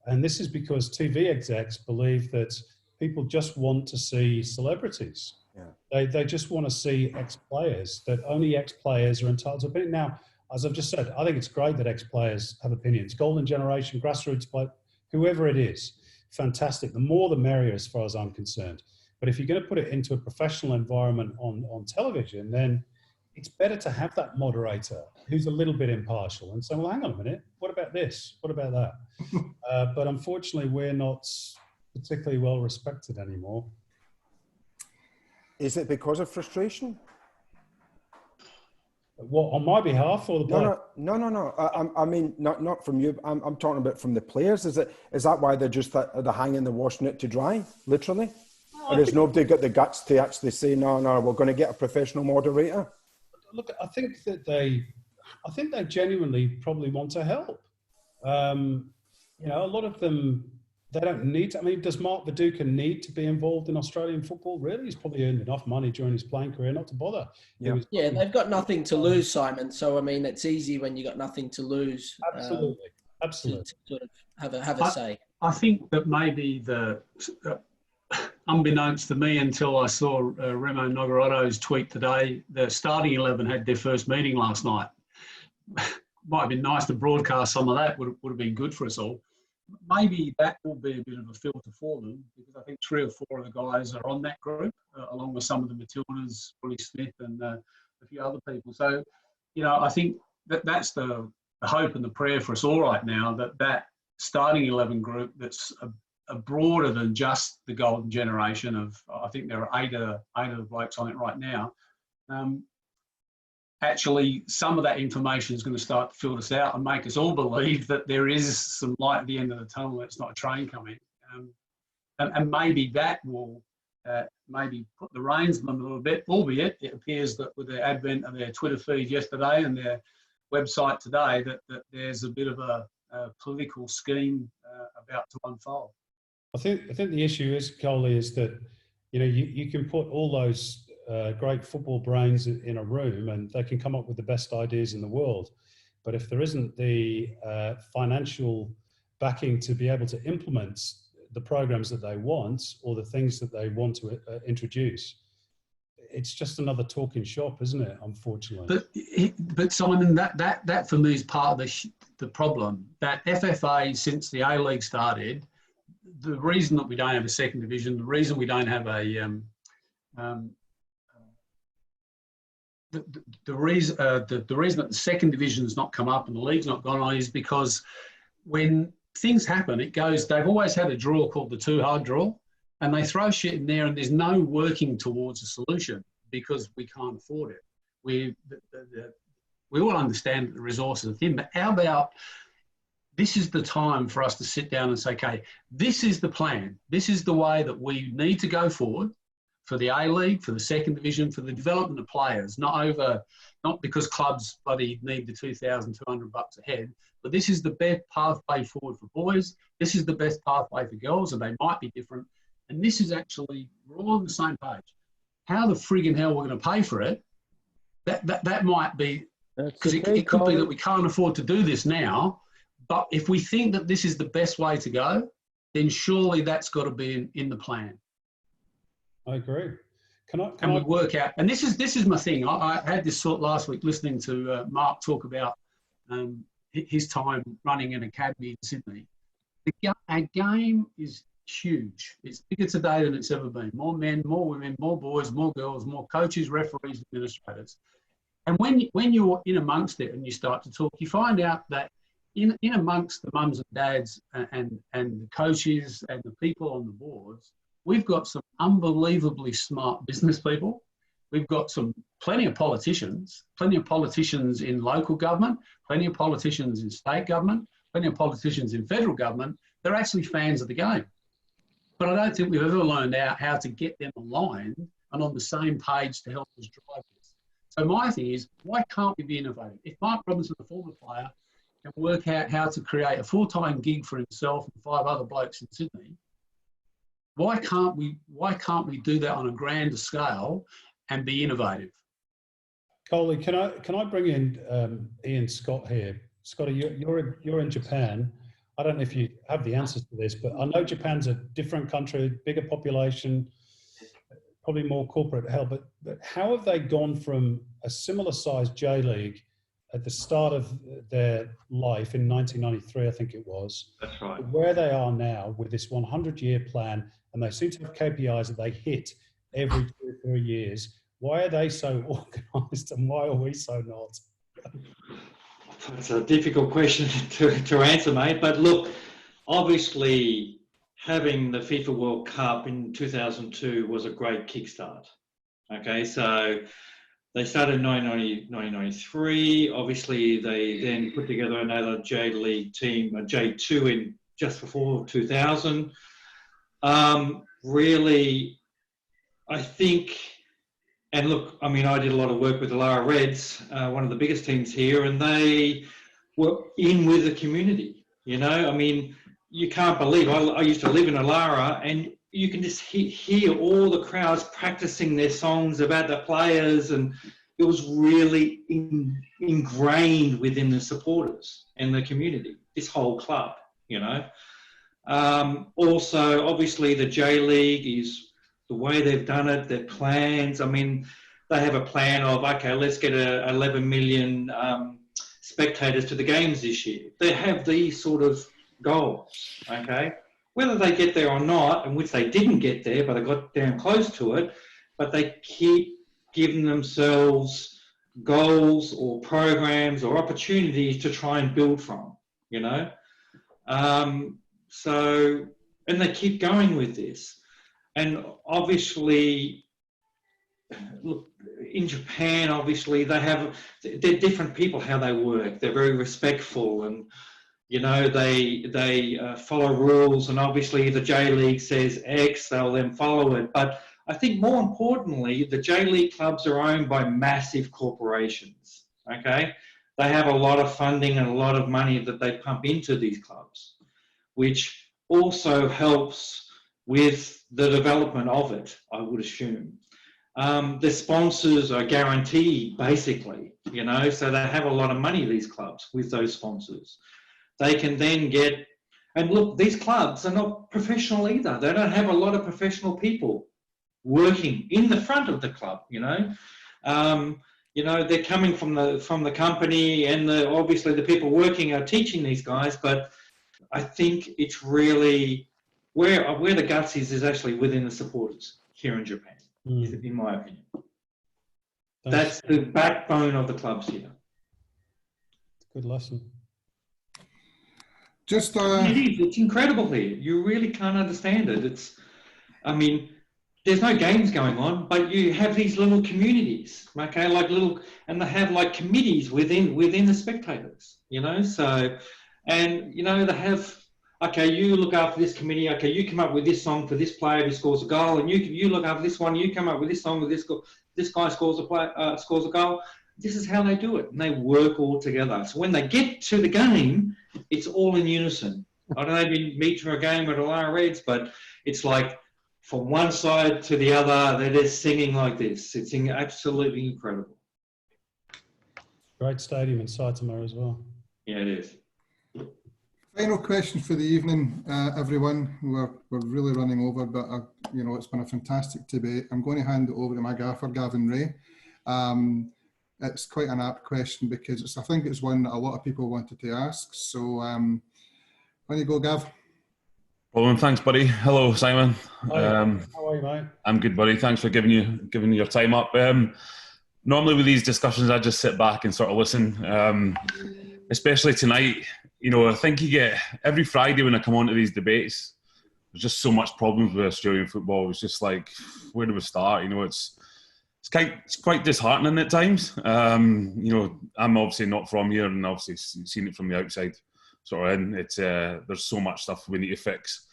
And this is because TV execs believe that people just want to see celebrities. Yeah. They just want to see ex-players, that only ex-players are entitled to opinion. Now, as I've just said, I think it's great that ex-players have opinions. Golden generation, grassroots play, whoever it is, fantastic. The more the merrier as far as I'm concerned. But if you're going to put it into a professional environment on television, then it's better to have that moderator who's a little bit impartial and say, well, hang on a minute, what about this? What about that? But unfortunately, we're not particularly well respected anymore. Is it because of frustration? What, on my behalf or the player? No. I mean, not from you. I'm talking about from the players. Is that why they're just they're hanging, they're washing it to dry, literally? Or has nobody got the guts to actually say, no, we're going to get a professional moderator? Look, I think they genuinely probably want to help. A lot of them, they don't need to. I mean, does Mark Viduka need to be involved in Australian football? Really? He's probably earned enough money during his playing career not to bother. Yeah, they've got nothing to lose, Simon. So, I mean, it's easy when you got nothing to lose. Absolutely. To sort of have a say. I think that maybe unbeknownst to me until I saw Remo Nogarato's tweet today, the starting 11 had their first meeting last night. Might have been nice to broadcast some of that, would have been good for us all. maybe that will be a bit of a filter for them, because I think 3 or 4 of the guys are on that group, along with some of the Matildas, Willie Smith, and a few other people. So, you know, I think that's the hope and the prayer for us all right now, that starting 11 group that's a broader than just the golden generation of, I think there are eight of the blokes on it right now. Actually, some of that information is going to start to filter us out and make us all believe that there is some light at the end of the tunnel. It's not a train coming. And maybe that will maybe put the reins on them a little bit, albeit it appears that with the advent of their Twitter feed yesterday and their website today, that there's a bit of a political scheme about to unfold. I think the issue is, Coley, is that, you know, you can put all those great football brains in a room and they can come up with the best ideas in the world. But if there isn't the financial backing to be able to implement the programs that they want or the things that they want to introduce, it's just another talking shop, isn't it? Unfortunately. But Simon, that for me is part of the problem. That FFA, since the A League started, the reason that we don't have a second division, the reason we don't have a the reason that the second division has not come up and the league's not gone on is because when things happen, they've always had a draw called the too hard draw, and they throw shit in there and there's no working towards a solution because we can't afford it. We all understand that the resources are thin, but how about this is the time for us to sit down and say, okay, this is the plan. This is the way that we need to go forward for the A-League, for the second division, for the development of players, not because clubs bloody need the $2,200 a head, but this is the best pathway forward for boys. This is the best pathway for girls, and they might be different. And this is actually, we're all on the same page. How the friggin' hell we're going to pay for it, that might be, because it could be that we can't afford to do this now, but if we think that this is the best way to go, then surely that's got to be in the plan. I agree. Can we I work out? And this is my thing. I had this thought last week listening to Mark talk about his time running an academy in Sydney. Our game is huge. It's bigger today than it's ever been. More men, more women, more boys, more girls, more coaches, referees, administrators. And when you're in amongst it and you start to talk, you find out that in amongst the mums and dads and the coaches and the people on the boards, we've got some unbelievably smart business people. We've got plenty of politicians in local government, plenty of politicians in state government, plenty of politicians in federal government. They're actually fans of the game. But I don't think we've ever learned out how to get them aligned and on the same page to help us drive this. So my thing is, why can't we be innovative? If Mark Robinson, a former player, can work out how to create a full-time gig for himself and 5 other blokes in Sydney, why can't we do that on a grander scale and be innovative? Coley, can I bring in Ian Scott here? Scotty, you're in Japan. I don't know if you have the answers to this, but I know Japan's a different country, bigger population, probably more corporate hell. But how have they gone from a similar sized J League at the start of their life in 1993, I think it was. That's right. Where they are now with this 100-year plan, and they seem to have KPIs that they hit every 2 or 3 years. Why are they so organised and why are we so not? It's a difficult question to answer, mate. But look, obviously having the FIFA World Cup in 2002 was a great kickstart. Okay, so they started in 1993. Obviously, they then put together another J League team, a J2 in just before 2000. Really, I think, and look, I mean, I did a lot of work with the Lara Reds, one of the biggest teams here, and they were in with the community. You know, I mean, you can't believe, I used to live in Alara, and you can just hear all the crowds practicing their songs about the players, and it was really ingrained within the supporters and the community, this whole club, you know. Also, obviously, the J League is the way they've done it, their plans. I mean, they have a plan of, okay, let's get 11 million spectators to the games this year. They have these sort of goals, okay? Whether they get there or not, and which they didn't get there, but they got damn close to it, but they keep giving themselves goals or programs or opportunities to try and build from, you know? So, and they keep going with this. And obviously, look, in Japan, obviously, they're different people, how they work. They're very respectful and, you know, they follow rules, and obviously the J-League says X, they'll then follow it. But I think more importantly, the J-League clubs are owned by massive corporations, okay? They have a lot of funding and a lot of money that they pump into these clubs, which also helps with the development of it, I would assume. The sponsors are guaranteed, basically, you know, so they have a lot of money, these clubs, with those sponsors. They can then get, and look, these clubs are not professional either. They don't have a lot of professional people working in the front of the club, you know. You know, they're coming from the company, and obviously the people working are teaching these guys, but I think it's really where the guts is actually within the supporters here in Japan, in my opinion. That's the backbone of the clubs here. Good lesson. Just it's incredible here. You really can't understand it. I mean, there's no games going on, but you have these little communities, okay, and they have like committees within the spectators, you know. So, and you know, they have, okay, you look after this committee, okay, you come up with this song for this player who scores a goal, and you look after this one, you come up with this song with this guy scores a goal. This is how they do it, and they work all together. So when they get to the game, it's all in unison. I don't know if you meet for a game at Alara Reds, but it's like from one side to the other, they're just singing like this. It's absolutely incredible. Great stadium in Saitama as well. Yeah, it is. Final question for the evening, everyone. We're really running over, but you know, it's been a fantastic debate. I'm going to hand it over to my gaffer, Gavin Ray. It's quite an apt question because I think it's one that a lot of people wanted to ask. So, when you go, Gav. Well, thanks, buddy. Hello, Simon. Hi. How are you, mate? I'm good, buddy. Thanks for giving your time up. Normally with these discussions, I just sit back and sort of listen. Especially tonight, you know, I think you get every Friday when I come on to these debates, there's just so much problems with Australian football. It's just like, where do we start? You know, it's quite disheartening at times. You know, I'm obviously not from here, and obviously seen it from the outside. Sort of, and it's there's so much stuff we need to fix,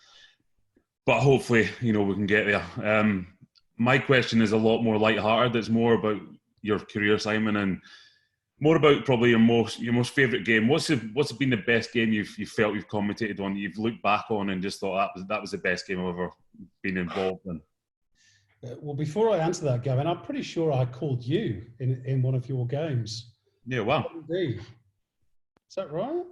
but hopefully, you know, we can get there. My question is a lot more light-hearted. It's more about your career, Simon, and more about probably your most favourite game. What's been the best game you felt you've commentated on, you've looked back on and just thought that was the best game I've ever been involved in? Well, before I answer that, Gavin, I'm pretty sure I called you in one of your games. Yeah, wow. Indeed. Is that right?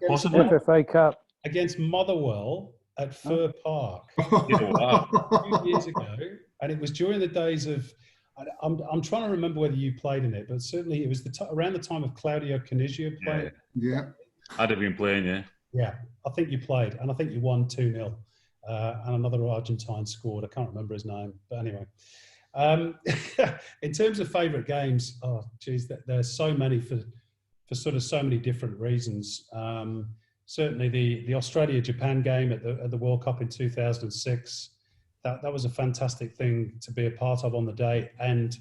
Possibly. FFA Cup. Against Motherwell at Fir Park. Yeah, wow. A few years ago. And it was during the days of, I'm trying to remember whether you played in it, but certainly it was around the time of Claudio Canizio playing. Yeah. I'd have been playing, yeah. Yeah, I think you played, and I think you won 2-0. And another Argentine scored. I can't remember his name, but anyway. In terms of favourite games, oh geez, there's so many for sort of so many different reasons. Certainly the Australia-Japan game at the World Cup in 2006. That was a fantastic thing to be a part of on the day, and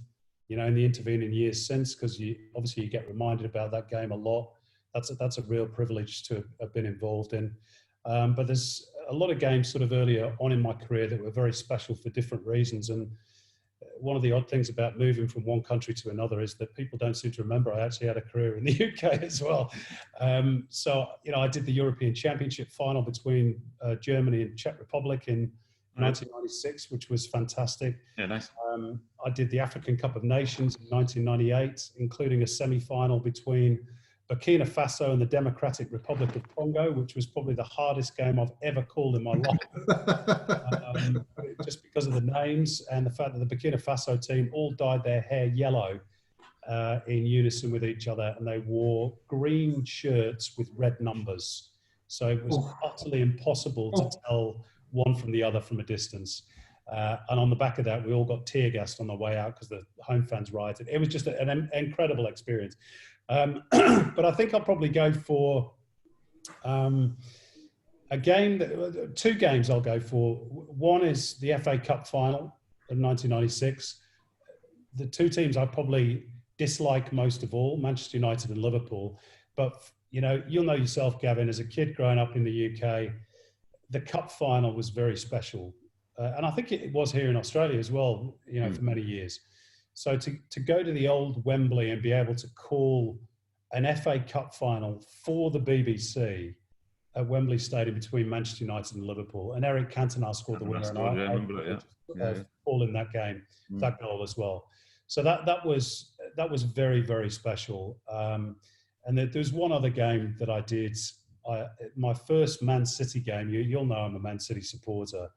you know, in the intervening years since, because obviously you get reminded about that game a lot. That's a real privilege to have been involved in. But there's a lot of games sort of earlier on in my career that were very special for different reasons. And one of the odd things about moving from one country to another is that people don't seem to remember I actually had a career in the UK as well. So, you know, I did the European Championship final between Germany and Czech Republic in 1996, which was fantastic. Yeah, nice. I did the African Cup of Nations in 1998, including a semi-final between Burkina Faso and the Democratic Republic of Congo, which was probably the hardest game I've ever called in my life. Just because of the names and the fact that the Burkina Faso team all dyed their hair yellow in unison with each other, and they wore green shirts with red numbers. So it was utterly impossible to tell one from the other from a distance. And on the back of that, we all got tear gassed on the way out because the home fans rioted. It was just an incredible experience. But I think I'll probably go for a game, two games I'll go for. One is the FA Cup final in 1996. The two teams I probably dislike most of all, Manchester United and Liverpool. But, you'll know yourself, Gavin, as a kid growing up in the UK, the cup final was very special. And I think it was here in Australia as well, for many years. So to go to the old Wembley and be able to call an FA Cup final for the BBC at Wembley Stadium between Manchester United and Liverpool, and Eric Cantona scored the winner, and I remember it, all in that game, that goal as well. So that was very, very special. And there's one other game that I did. My first Man City game. You'll know I'm a Man City supporter.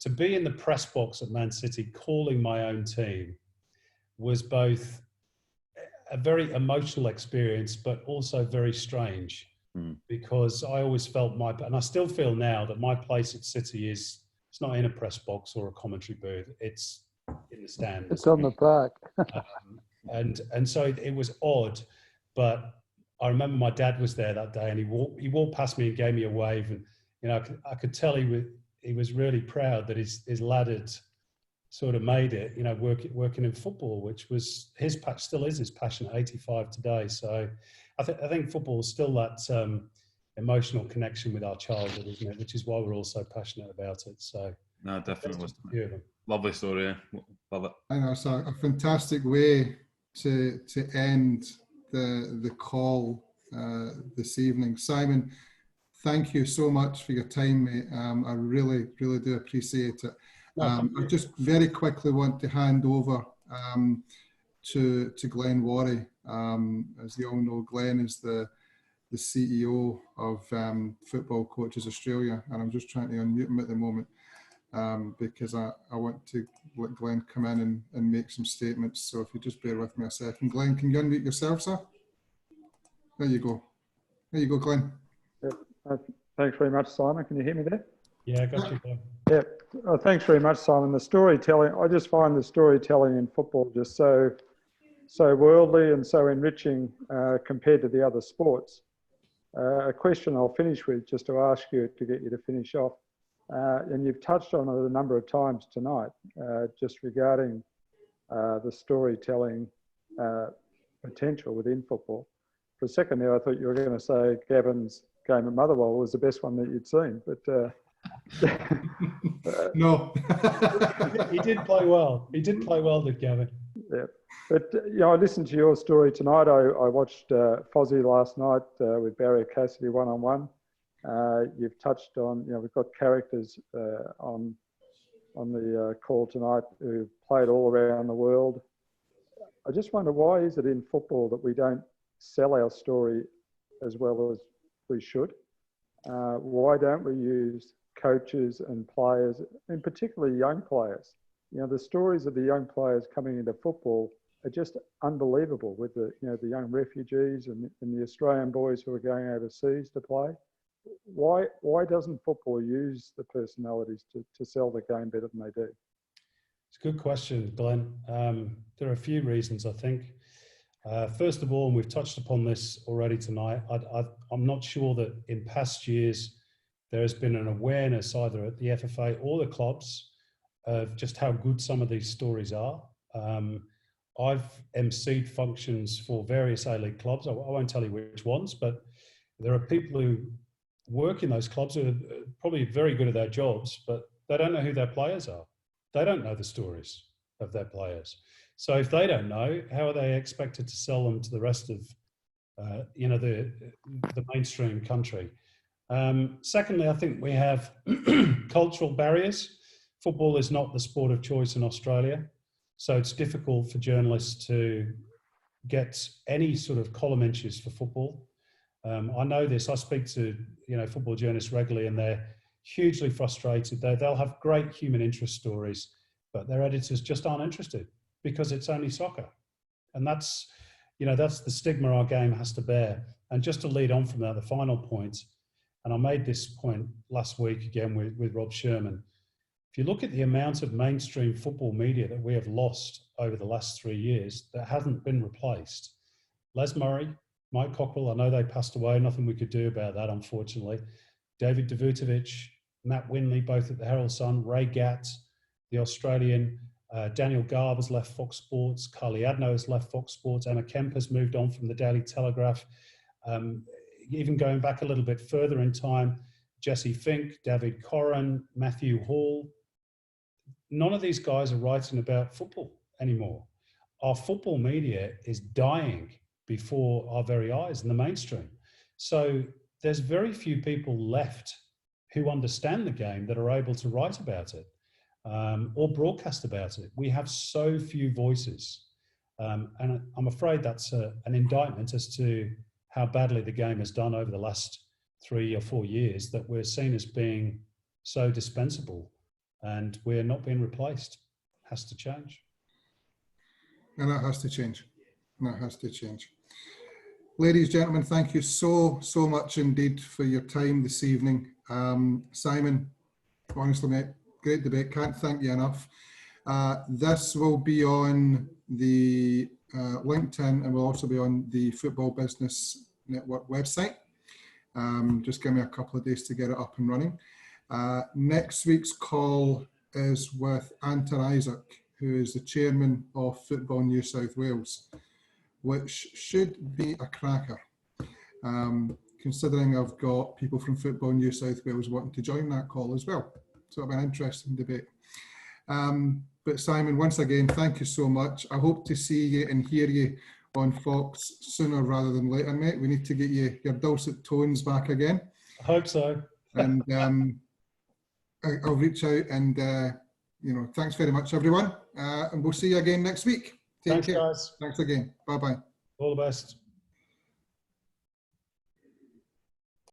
To be in the press box at Man City calling my own team was both a very emotional experience, but also very strange, because I always felt and I still feel now that my place at City it's not in a press box or a commentary booth, it's in the stands. It's on the park. and so it was odd, but I remember my dad was there that day, and he walked past me and gave me a wave, and I could tell he was really proud that his lad had sort of made it, working in football, which was still is his passion at 85 today. So I think football is still that emotional connection with our childhood, isn't it? Which is why we're all so passionate about it. So no, definitely. Yeah. Lovely story. Yeah. Love it. I know it's a fantastic way to end the call this evening. Simon, thank you so much for your time, mate. I really, really do appreciate it. I just very quickly want to hand over to Glenn Warry. As you all know, Glenn is the CEO of Football Coaches Australia, and I'm just trying to unmute him at the moment because I want to let Glenn come in and make some statements. So if you just bear with me a second. Glenn, can you unmute yourself, sir? There you go. There you go, Glenn. Yep. Thanks very much, Simon. Can you hear me there? Yeah, I got you, Glenn. Yeah. Thanks very much, Simon. The storytelling, I just find the storytelling in football just so worldly and so enriching compared to the other sports. A question I'll finish with, just to ask you, to get you to finish off, and you've touched on it a number of times tonight, just regarding the storytelling potential within football. For a second there, I thought you were going to say Gavin's game at Motherwell was the best one that you'd seen, but no. He did play well. He did play well, did Gavin? Yeah. But, I listened to your story tonight. I watched Fozzie last night with Barry Cassidy one-on-one. You've touched on, we've got characters on the call tonight who played all around the world. I just wonder, why is it in football that we don't sell our story as well as we should? Why don't we use coaches and players, and particularly young players? The stories of the young players coming into football are just unbelievable, with the young refugees and the Australian boys who are going overseas to play. Why doesn't football use the personalities to sell the game better than they do? It's a good question, Glenn. There are a few reasons, I think. First of all, and we've touched upon this already tonight, I'm not sure that in past years there has been an awareness either at the FFA or the clubs of just how good some of these stories are. I've emceed functions for various A-League clubs. I won't tell you which ones, but there are people who work in those clubs who are probably very good at their jobs, but they don't know who their players are. They don't know the stories of their players. So if they don't know, how are they expected to sell them to the rest of, the mainstream country? Secondly, I think we have cultural barriers. Football is not the sport of choice in Australia, so it's difficult for journalists to get any sort of column inches for football. I know this. I speak to football journalists regularly, and they're hugely frustrated. They'll have great human interest stories, but their editors just aren't interested because it's only soccer, and that's the stigma our game has to bear. And just to lead on from that, the final point, and I made this point last week again with Rob Sherman. If you look at the amount of mainstream football media that we have lost over the last 3 years that hasn't been replaced, Les Murray, Mike Cockrell, I know they passed away, nothing we could do about that, unfortunately. David Davutovic, Matt Winley, both at the Herald Sun, Ray Gatt, the Australian, Daniel Garber's left Fox Sports, Carly Adno has left Fox Sports, Anna Kemp has moved on from the Daily Telegraph. Even going back a little bit further in time, Jesse Fink, David Corran, Matthew Hall, none of these guys are writing about football anymore. Our football media is dying before our very eyes in the mainstream. So there's very few people left who understand the game that are able to write about it or broadcast about it. We have so few voices. And I'm afraid that's an indictment as to how badly the game has done over the last 3 or 4 years, that we're seen as being so dispensable and we're not being replaced. It has to change. And that has to change. That has to change. Ladies, gentlemen, thank you so much indeed for your time this evening. Simon, honestly, mate, great debate. Can't thank you enough. This will be on the LinkedIn and will also be on the Football Business Network website. Just give me a couple of days to get it up and running. Next week's call is with Anton Isaac, who is the chairman of Football New South Wales, which should be a cracker, considering I've got people from Football New South Wales wanting to join that call as well. So it'll be an interesting debate. But Simon, once again, thank you so much. I hope to see you and hear you on Fox sooner rather than later, mate. We need to get you your dulcet tones back again. I hope so. And I'll reach out and, thanks very much, everyone. And we'll see you again next week. Take care. Thanks, guys. Thanks again. Bye-bye. All the best.